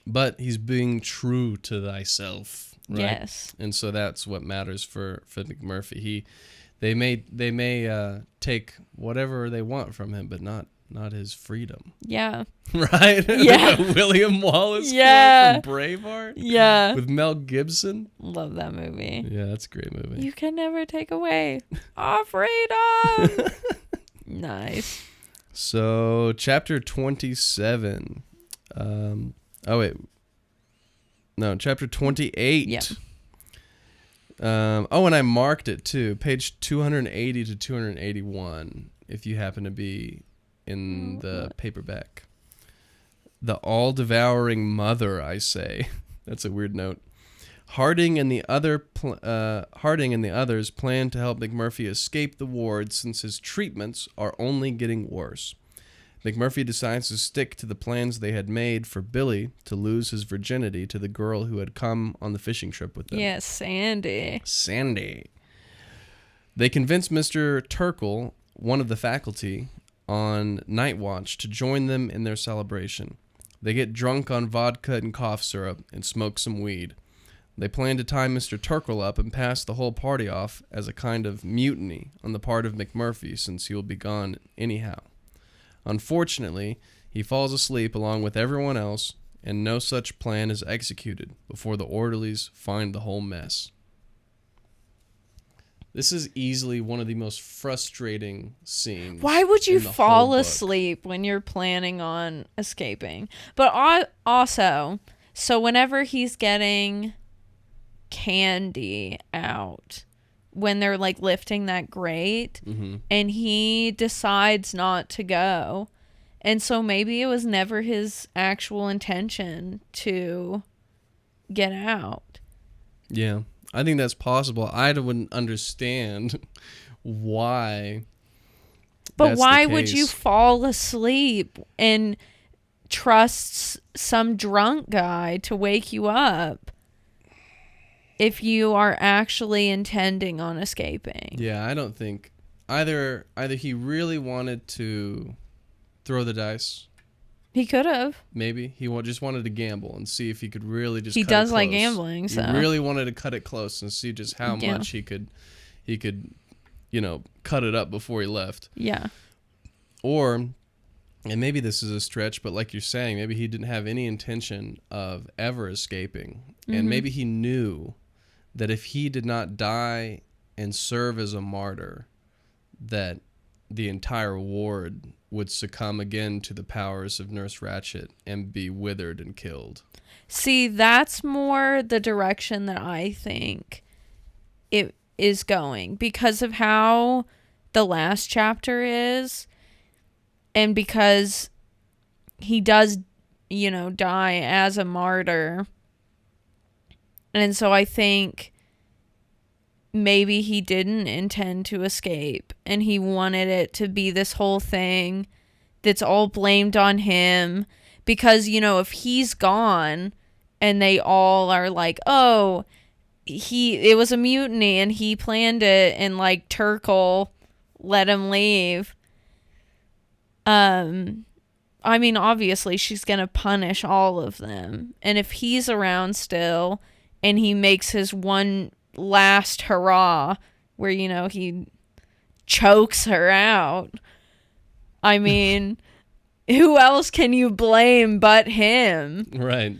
But he's being true to thyself. Right? Yes. And so that's what matters for McMurphy. They may take whatever they want from him, but not his freedom. Yeah. Right? Yeah. William Wallace from Braveheart? Yeah. With Mel Gibson? Love that movie. Yeah, that's a great movie. You can never take away our freedom. Nice. So, chapter 27. Chapter 28. Yeah. And I marked it too. Page 280 to 281, if you happen to be in the paperback. The all-devouring mother, I say. That's a weird note. Harding and the others plan to help McMurphy escape the ward since his treatments are only getting worse. McMurphy decides to stick to the plans they had made for Billy to lose his virginity to the girl who had come on the fishing trip with them. Yes, Sandy. They convince Mr. Turkle, one of the faculty, on night watch to join them in their celebration. They get drunk on vodka and cough syrup and smoke some weed. They plan to tie Mr. Turkle up and pass the whole party off as a kind of mutiny on the part of McMurphy since he will be gone anyhow. Unfortunately, he falls asleep along with everyone else, and no such plan is executed before the orderlies find the whole mess. This is easily one of the most frustrating scenes. Why would you fall book. asleep when you're planning on escaping? But also, so whenever he's getting candy out, when they're lifting that grate, and he decides not to go, and so maybe it was never his actual intention to get out. Yeah, I think that's possible. I wouldn't understand why. But why would you fall asleep and trust some drunk guy to wake you up if you are actually intending on escaping? Yeah, I don't think either he really wanted to throw the dice. He could have. Maybe he just wanted to gamble and see if he could really just. He cut does it like close. gambling, so He really wanted to cut it close and see just how much he could, cut it up before he left. Yeah. Or, and maybe this is a stretch, but like you're saying, maybe he didn't have any intention of ever escaping, and maybe he knew that if he did not die and serve as a martyr, that the entire ward would succumb again to the powers of Nurse Ratchet and be withered and killed. See, that's more the direction that I think it is going, because of how the last chapter is. And because he does, die as a martyr. And so I think maybe he didn't intend to escape. And he wanted it to be this whole thing that's all blamed on him. Because, if he's gone and they all are like, oh, it was a mutiny and he planned it and like Turkle let him leave. Obviously she's going to punish all of them. And if he's around still and he makes his one last hurrah where, he chokes her out, who else can you blame but him? Right.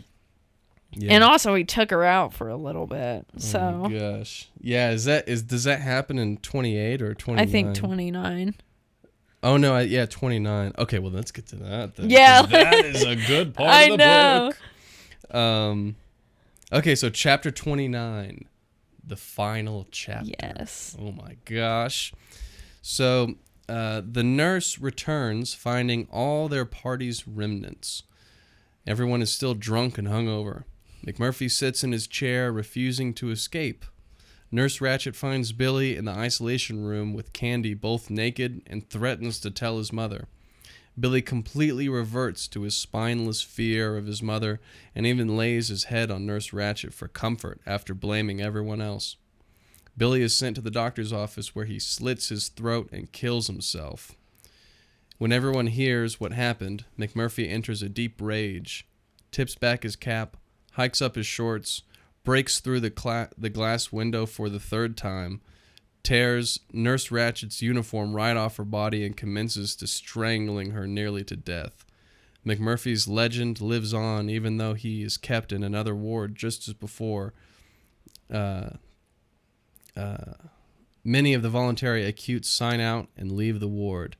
Yeah. And also he took her out for a little bit. So oh my gosh. Yeah, does that happen in 28 or 29? I think 29. Oh no, 29. Okay, well let's get to that then. Yeah. That is a good part of the book. Okay, so chapter 29, the final chapter. Yes. Oh my gosh. So the nurse returns, finding all their party's remnants. Everyone is still drunk and hungover. McMurphy sits in his chair, refusing to escape. Nurse Ratched finds Billy in the isolation room with Candy both naked and threatens to tell his mother. Billy completely reverts to his spineless fear of his mother and even lays his head on Nurse Ratched for comfort after blaming everyone else. Billy is sent to the doctor's office where he slits his throat and kills himself. When everyone hears what happened, McMurphy enters a deep rage, tips back his cap, hikes up his shorts, breaks through the glass window for the third time, tears Nurse Ratched's uniform right off her body, and commences to strangling her nearly to death. McMurphy's legend lives on even though he is kept in another ward just as before. Many of the voluntary acutes sign out and leave the ward.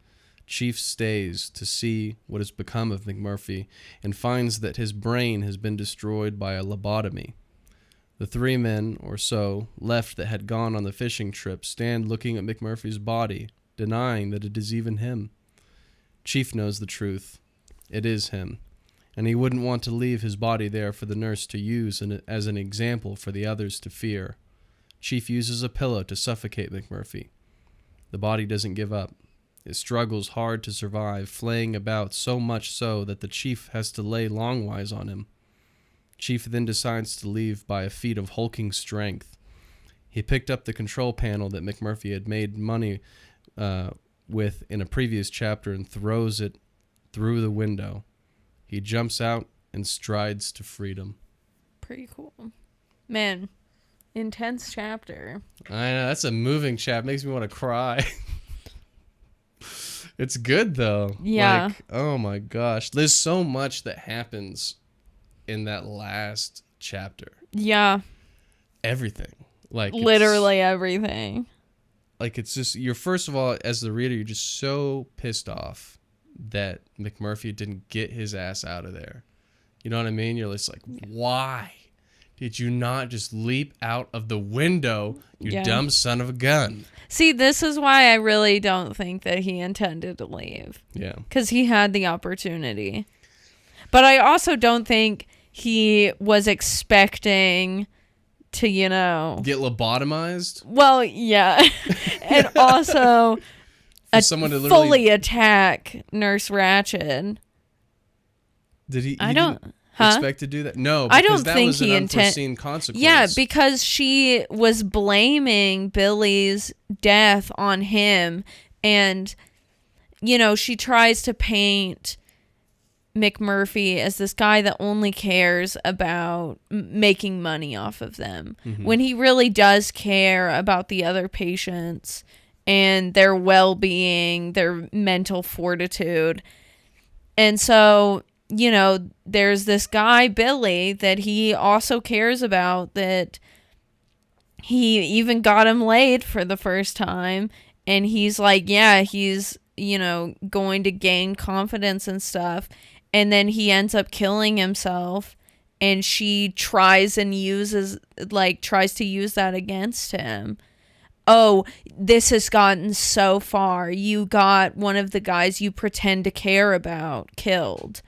Chief stays to see what has become of McMurphy and finds that his brain has been destroyed by a lobotomy. The 3 men or so left that had gone on the fishing trip stand looking at McMurphy's body, denying that it is even him. Chief knows the truth. It is him, and he wouldn't want to leave his body there for the nurse to use as an example for the others to fear. Chief uses a pillow to suffocate McMurphy. The body doesn't give up. It struggles hard to survive, flaying about so much so that the chief has to lay longwise on him. Chief then decides to leave by a feat of hulking strength. He picked up the control panel that McMurphy had made money with in a previous chapter and throws it through the window. He jumps out and strides to freedom. Pretty cool. Man, intense chapter. I know, that's a moving chapter. Makes me want to cry. It's good though. Yeah. Oh my gosh. There's so much that happens in that last chapter. Yeah. Everything. Literally everything. It's just, you're, first of all, as the reader, you're just so pissed off that McMurphy didn't get his ass out of there. You know what I mean? You're just like, why did you not just leap out of the window, you dumb son of a gun? See, this is why I really don't think that he intended to leave. Yeah. Because he had the opportunity. But I also don't think he was expecting to, get lobotomized? Well, yeah. And also someone to fully attack Nurse Ratched. Did he? I don't... expect to do that? No, I don't that think was he an unforeseen consequence. Yeah, because she was blaming Billy's death on him, and she tries to paint McMurphy as this guy that only cares about making money off of them, when he really does care about the other patients and their well-being, their mental fortitude. And so there's this guy, Billy, that he also cares about, that he even got him laid for the first time. And he's like, yeah, he's, going to gain confidence and stuff. And then he ends up killing himself. And she tries to use that against him. oh, this has gotten so far. You got one of the guys you pretend to care about killed.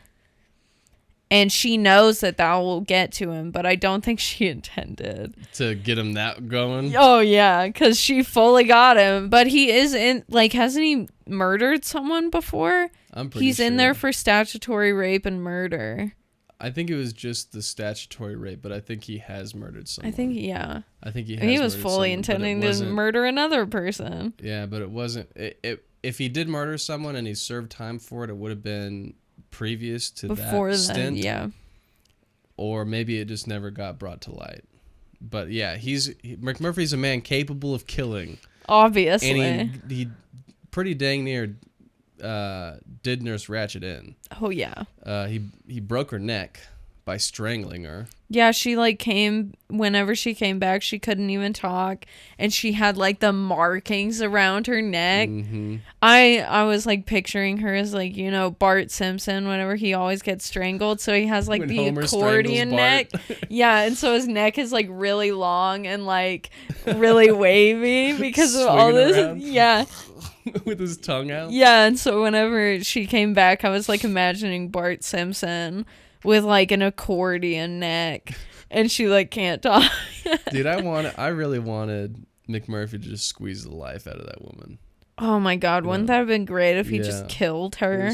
And she knows that will get to him, but I don't think she intended to get him that going. Oh, yeah, because she fully got him. But he is in, like, hasn't he murdered someone before? I'm pretty He's sure. in there for statutory rape and murder. I think it was just the statutory rape, but I think he has murdered someone. I think, yeah. I think he was fully intending to murder another person. Yeah, but it wasn't. If he did murder someone and he served time for it, it would have been previous to before that then, stint. Yeah. Or maybe it just never got brought to light. But yeah, McMurphy's a man capable of killing. Obviously. And he pretty dang near did nurse Ratched in. Oh yeah. He broke her neck by strangling her. Yeah, she like whenever she came back, she couldn't even talk, and she had like the markings around her neck. Mm-hmm. I was like picturing her as like, you know, Bart Simpson whenever he always gets strangled, so he has like when the Homer accordion neck. Bart. Yeah, and so his neck is like really long and like really wavy because of all this. Around. Yeah. With his tongue out. Yeah, and so whenever she came back, I was like imagining Bart Simpson with like an accordion neck, and she like can't talk. Dude, I really wanted McMurphy to just squeeze the life out of that woman. Oh my God, wouldn't that have been great if he just killed her?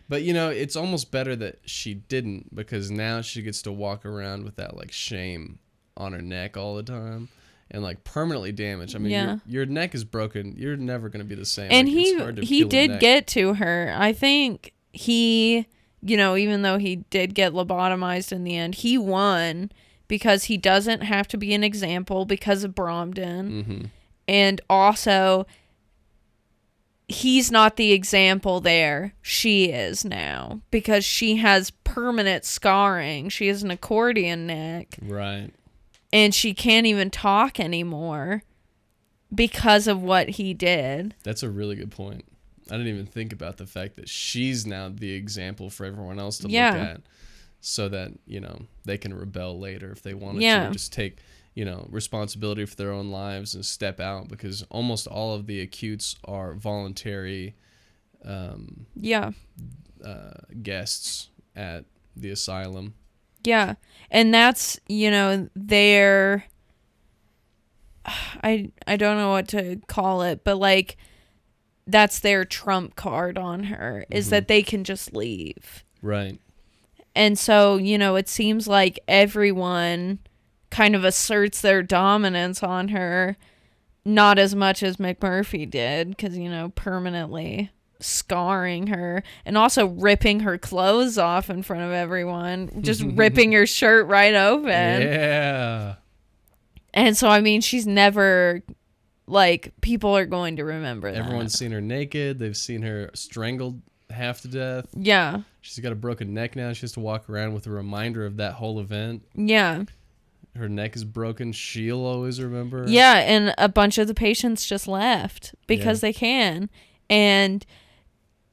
But you know, it's almost better that she didn't, because now she gets to walk around with that like shame on her neck all the time. And like permanently damaged. I mean, your neck is broken. You're never gonna be the same. And like, he did get to her. I think he, you know, even though he did get lobotomized in the end, he won because he doesn't have to be an example because of Bromden. Mm-hmm. And also, he's not the example there. She is now because she has permanent scarring. She has an accordion neck. Right. And she can't even talk anymore because of what he did. That's a really good point. I didn't even think about the fact that she's now the example for everyone else to look at, so that, you know, they can rebel later if they wanted to, just take, you know, responsibility for their own lives and step out, because almost all of the acutes are voluntary guests at the asylum. Yeah. And that's, you know, I don't know what to call it, but like that's their trump card on her, is that they can just leave. Right. And so, you know, it seems like everyone kind of asserts their dominance on her, not as much as McMurphy did, because, you know, permanently scarring her and also ripping her clothes off in front of everyone, just ripping her shirt right open. Yeah. And so, I mean, she's never, like, people are going to remember that. Everyone's seen her naked. They've seen her strangled half to death. Yeah. She's got a broken neck now. She has to walk around with a reminder of that whole event. Yeah. Her neck is broken. She'll always remember. Yeah, and a bunch of the patients just left because they can. And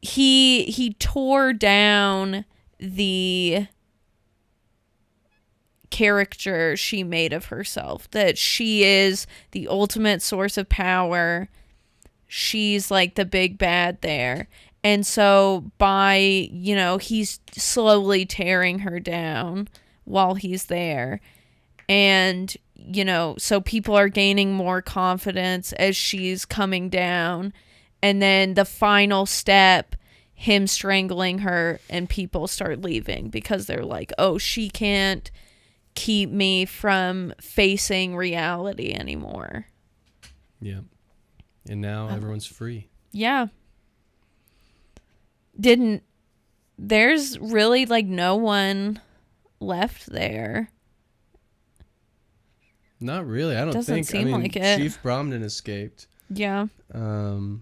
he tore down the caricature she made of herself, that she is the ultimate source of power. She's like the big bad there. And so by, you know, he's slowly tearing her down while he's there. And, you know, so people are gaining more confidence as she's coming down. And then the final step, him strangling her, and people start leaving because they're like, oh, she can't keep me from facing reality anymore. Yeah. And now everyone's free. Yeah. There's really like no one left there. Not really. I don't Doesn't think. seem like it. Chief Bromden escaped. Yeah. And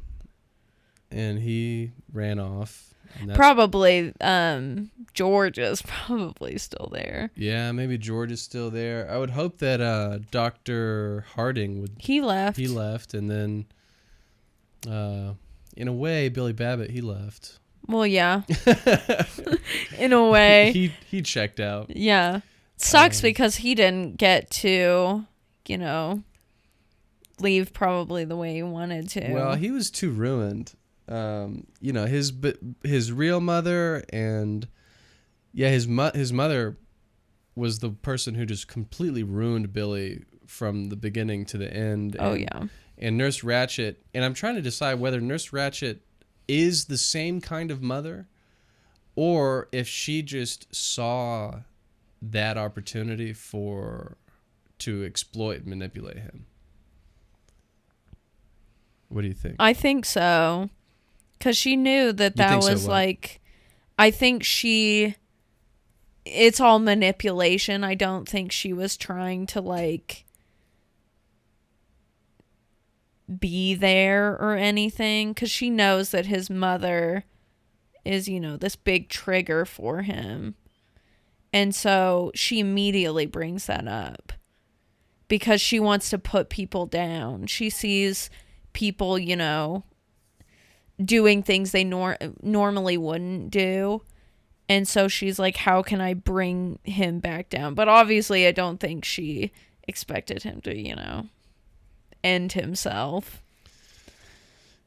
he ran off. Probably George is probably still there. Yeah, maybe George is still there. I would hope that Dr. Harding would. He left. He left, and then in a way, Billy Babbitt, he left. Well, yeah. In a way. He checked out. Yeah. Sucks because he didn't get to, you know, leave probably the way he wanted to. Well, he was too ruined. You know, his real mother and his mother was the person who just completely ruined Billy from the beginning to the end. And Nurse Ratched, and I'm trying to decide whether Nurse Ratched is the same kind of mother or if she just saw that opportunity to exploit and manipulate him. What do you think? I think so. Because she knew that was like, I think it's all manipulation. I don't think she was trying to like be there or anything. Because she knows that his mother is, you know, this big trigger for him. And so she immediately brings that up because she wants to put people down. She sees people, you know, doing things they normally wouldn't do. And so she's like, how can I bring him back down? But obviously I don't think she expected him to, you know, end himself.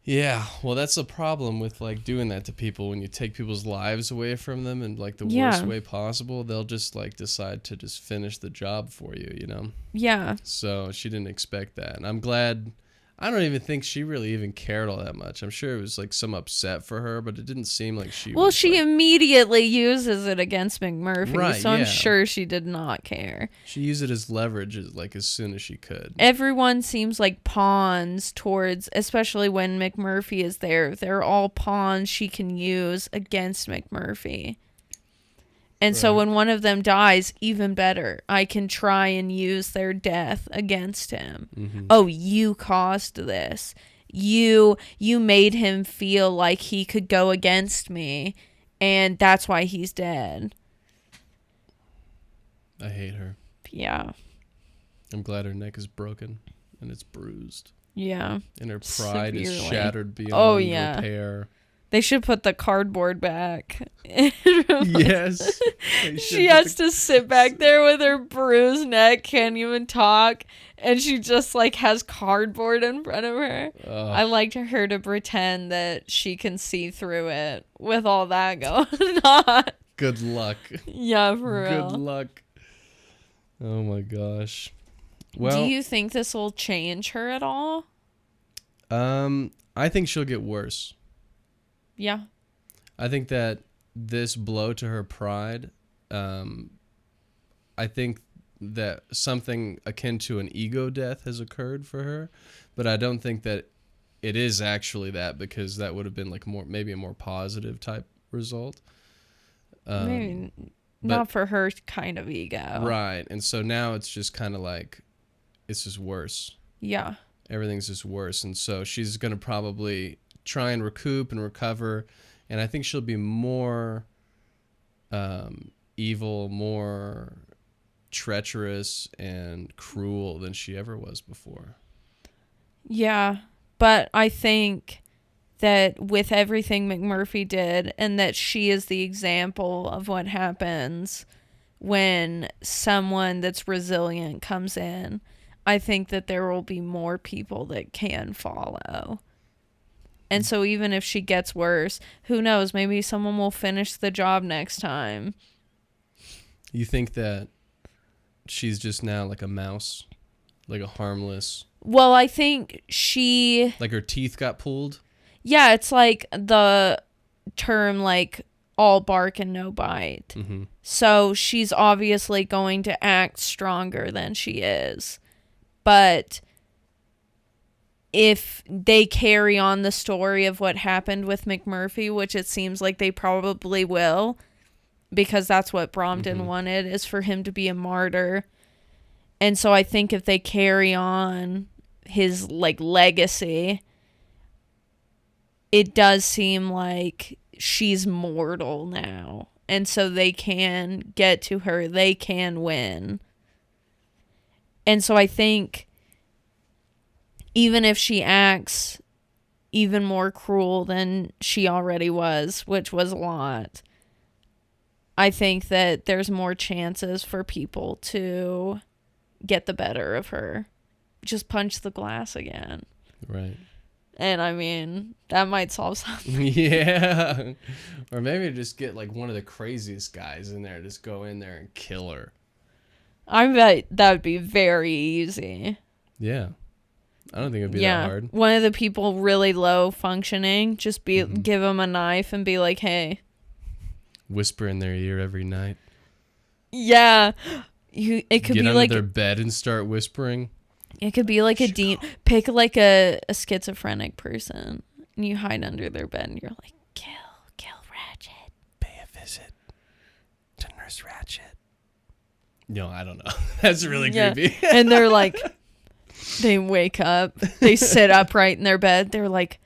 Yeah, well, that's the problem with like doing that to people. When you take people's lives away from them in like the worst way possible, they'll just like decide to just finish the job for you, you know? Yeah. So she didn't expect that. And I'm glad. I don't even think she really even cared all that much. I'm sure it was like some upset for her, but it didn't seem like she Well, was she like, immediately uses it against McMurphy, right, so I'm sure she did not care. She used it as leverage like as soon as she could. Everyone seems like pawns towards, especially when McMurphy is there. They're all pawns she can use against McMurphy. And so when one of them dies, even better. I can try and use their death against him. Mm-hmm. Oh, you caused this. You made him feel like he could go against me, and that's why he's dead. I hate her. Yeah. I'm glad her neck is broken and it's bruised. Yeah. And her pride is shattered beyond repair. They should put the cardboard back. Yes. She has to sit back there with her bruised neck, can't even talk, and she just like has cardboard in front of her. I liked her to pretend that she can see through it with all that going on. Good luck. Yeah, for real. Good luck. Oh my gosh. Well, do you think this will change her at all? I think she'll get worse. Yeah. I think that this blow to her pride, I think that something akin to an ego death has occurred for her, but I don't think that it is actually that, because that would have been like maybe a more positive type result. Maybe not for her kind of ego. Right. And so now it's just kind of like, it's just worse. Yeah. Everything's just worse. And so she's going to probably try and recoup and recover, and I think she'll be more evil, more treacherous and cruel than she ever was before. Yeah, but I think that with everything McMurphy did, and that she is the example of what happens when someone that's resilient comes in, I think that there will be more people that can follow. And so even if she gets worse, who knows? Maybe someone will finish the job next time. You think that she's just now like a mouse? Like a harmless... Well, I think she... Like her teeth got pulled? Yeah, it's like the term like all bark and no bite. Mm-hmm. So she's obviously going to act stronger than she is. But... if they carry on the story of what happened with McMurphy, which it seems like they probably will, because that's what Bromden wanted, is for him to be a martyr. And so I think if they carry on his like legacy, it does seem like she's mortal now. And so they can get to her. They can win. And so I think... even if she acts even more cruel than she already was, which was a lot, I think that there's more chances for people to get the better of her. just punch the glass again. Right. And I mean, that might solve something. Yeah. Or maybe just get like one of the craziest guys in there, just go in there and kill her. I bet that would be very easy. Yeah. I don't think it'd be that hard. One of the people really low functioning, just give them a knife and be like, hey. Whisper in their ear every night. Yeah. It could get be under like their bed and start whispering. It could be like a pick like a schizophrenic person and you hide under their bed and you're like, kill Ratchet. Pay a visit to Nurse Ratchet. No, I don't know. That's really creepy. And they're like, they wake up, they sit upright in their bed. They're like,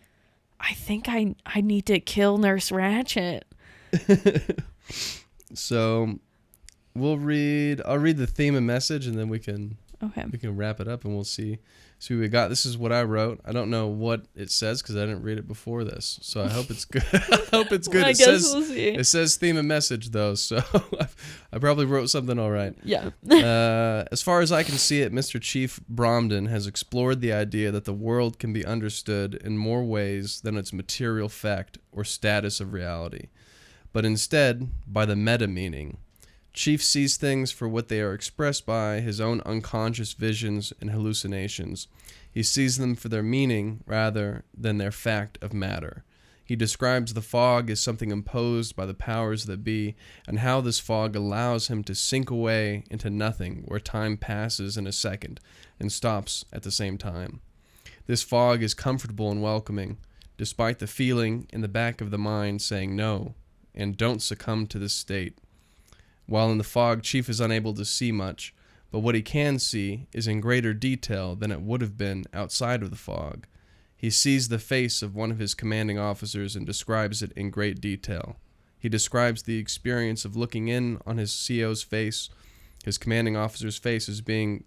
I think I need to kill Nurse Ratchet. So I'll read the theme and message, and then we can wrap it up, and we'll see what we got. This is what I wrote. I don't know what it says because I didn't read it before this, so I hope it's good. I hope it's good. I guess we'll see. It says theme and message though, so I probably wrote something all right. Yeah. As far as I can see it, Mr. Chief Bromden has explored the idea that the world can be understood in more ways than its material fact or status of reality, but instead by the meta meaning. Chief sees things for what they are expressed by his own unconscious visions and hallucinations. He sees them for their meaning rather than their fact of matter. He describes the fog as something imposed by the powers that be, and how this fog allows him to sink away into nothing where time passes in a second and stops at the same time. This fog is comfortable and welcoming, despite the feeling in the back of the mind saying no, and don't succumb to this state. While in the fog, Chief is unable to see much, but what he can see is in greater detail than it would have been outside of the fog. He sees the face of one of his commanding officers and describes it in great detail. He describes the experience of looking in on his CO's face, his commanding officer's face, as being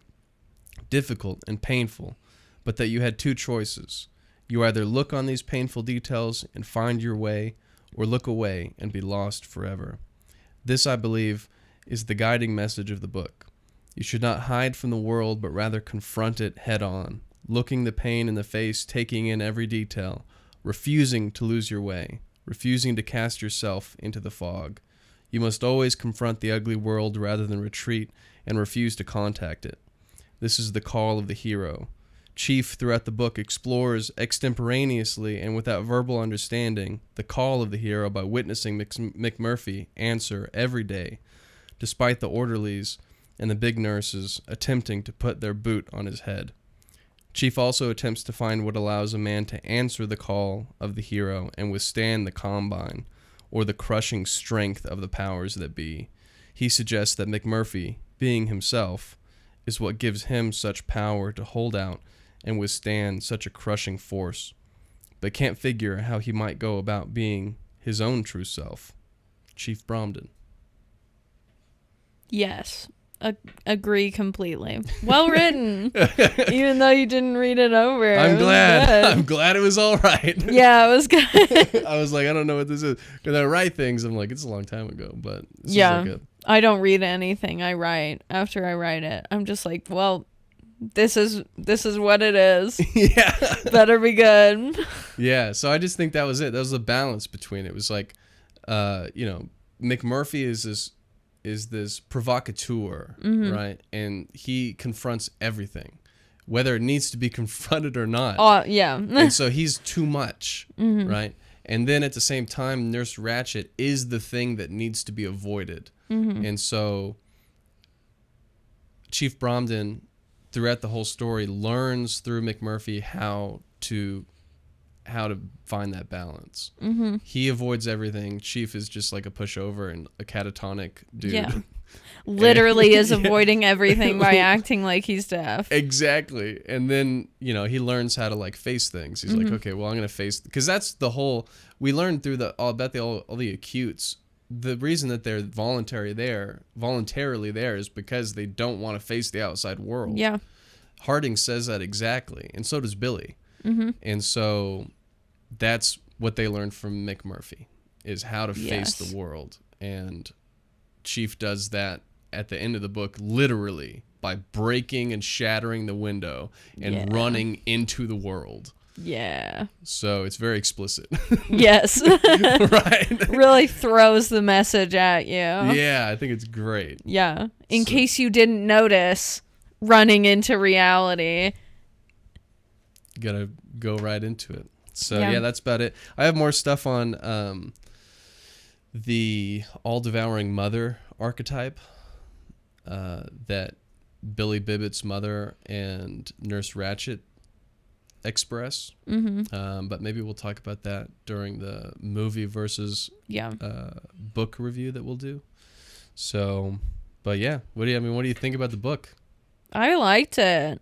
difficult and painful, but that you had two choices. You either look on these painful details and find your way, or look away and be lost forever. This, I believe, is the guiding message of the book. You should not hide from the world, but rather confront it head on, looking the pain in the face, taking in every detail, refusing to lose your way, refusing to cast yourself into the fog. You must always confront the ugly world rather than retreat and refuse to contact it. This is the call of the hero. Chief, throughout the book, explores extemporaneously and without verbal understanding the call of the hero by witnessing McMurphy answer every day, despite the orderlies and the big nurses attempting to put their boot on his head. Chief also attempts to find what allows a man to answer the call of the hero and withstand the combine, or the crushing strength of the powers that be. He suggests that McMurphy, being himself, is what gives him such power to hold out and withstand such a crushing force, but can't figure how he might go about being his own true self. Chief Bromden. Yes. Agree completely. Well written. Even though you didn't read it over. I'm glad. I'm glad it was all right. Yeah, it was good. I was like, I don't know what this is. Because I write things, I'm like, it's a long time ago, but this yeah. is like I don't read anything I write after I write it. I'm just like, well, this is what it is. Yeah. Better be good. Yeah. So I just think that was it. That was the balance between it. It was like, McMurphy is this provocateur, right? And he confronts everything, whether it needs to be confronted or not. Oh, yeah. And so he's too much, right? And then at the same time, Nurse Ratchet is the thing that needs to be avoided. And so Chief Bromden, throughout the whole story, learns through McMurphy how to find that balance. He avoids everything. Chief is just like a pushover and a catatonic dude. Yeah. Literally is avoiding everything by acting like he's deaf. Exactly. And then, he learns how to like face things. He's like, okay, well, I'm going to face, because that's the whole, we learned through all the acutes. The reason that they're voluntarily there is because they don't want to face the outside world. Yeah. Harding says that exactly. And so does Billy. And so that's what they learned from McMurphy, is how to face the world. And Chief does that at the end of the book, literally by breaking and shattering the window and Yeah. running into the world. Yeah. So it's very explicit. Yes. Right? Really throws the message at you. Yeah, I think it's great. Yeah. In case you didn't notice, running into reality. Gotta go right into it. So Yeah. yeah, that's about it. I have more stuff on the all-devouring mother archetype that Billy Bibbit's mother and Nurse Ratched express. But maybe we'll talk about that during the movie versus book review that we'll do. So, but yeah, what do you think about the book? I liked it.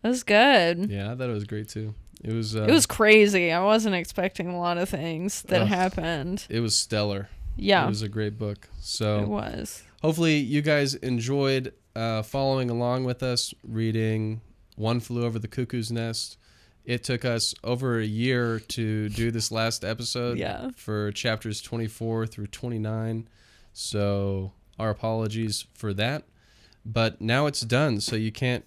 It was good. Yeah, I thought it was great too. It was crazy. I wasn't expecting a lot of things that happened. It was stellar. Yeah. It was a great book. So It was. Hopefully you guys enjoyed following along with us reading One Flew Over the Cuckoo's Nest. It took us over a year to do this last episode for chapters 24 through 29. So our apologies for that. But now it's done, so you can't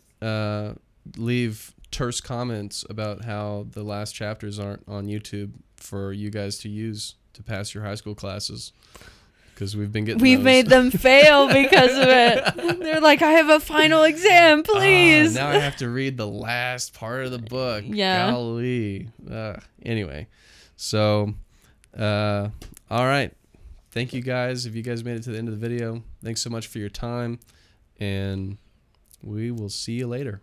leave terse comments about how the last chapters aren't on YouTube for you guys to use to pass your high school classes. Because we've those. Made them fail because of it. They're like, I have a final exam, please. Now I have to read the last part of the book. Yeah. Golly. Anyway, so, all right. Thank you guys. If you guys made it to the end of the video, thanks so much for your time. And we will see you later.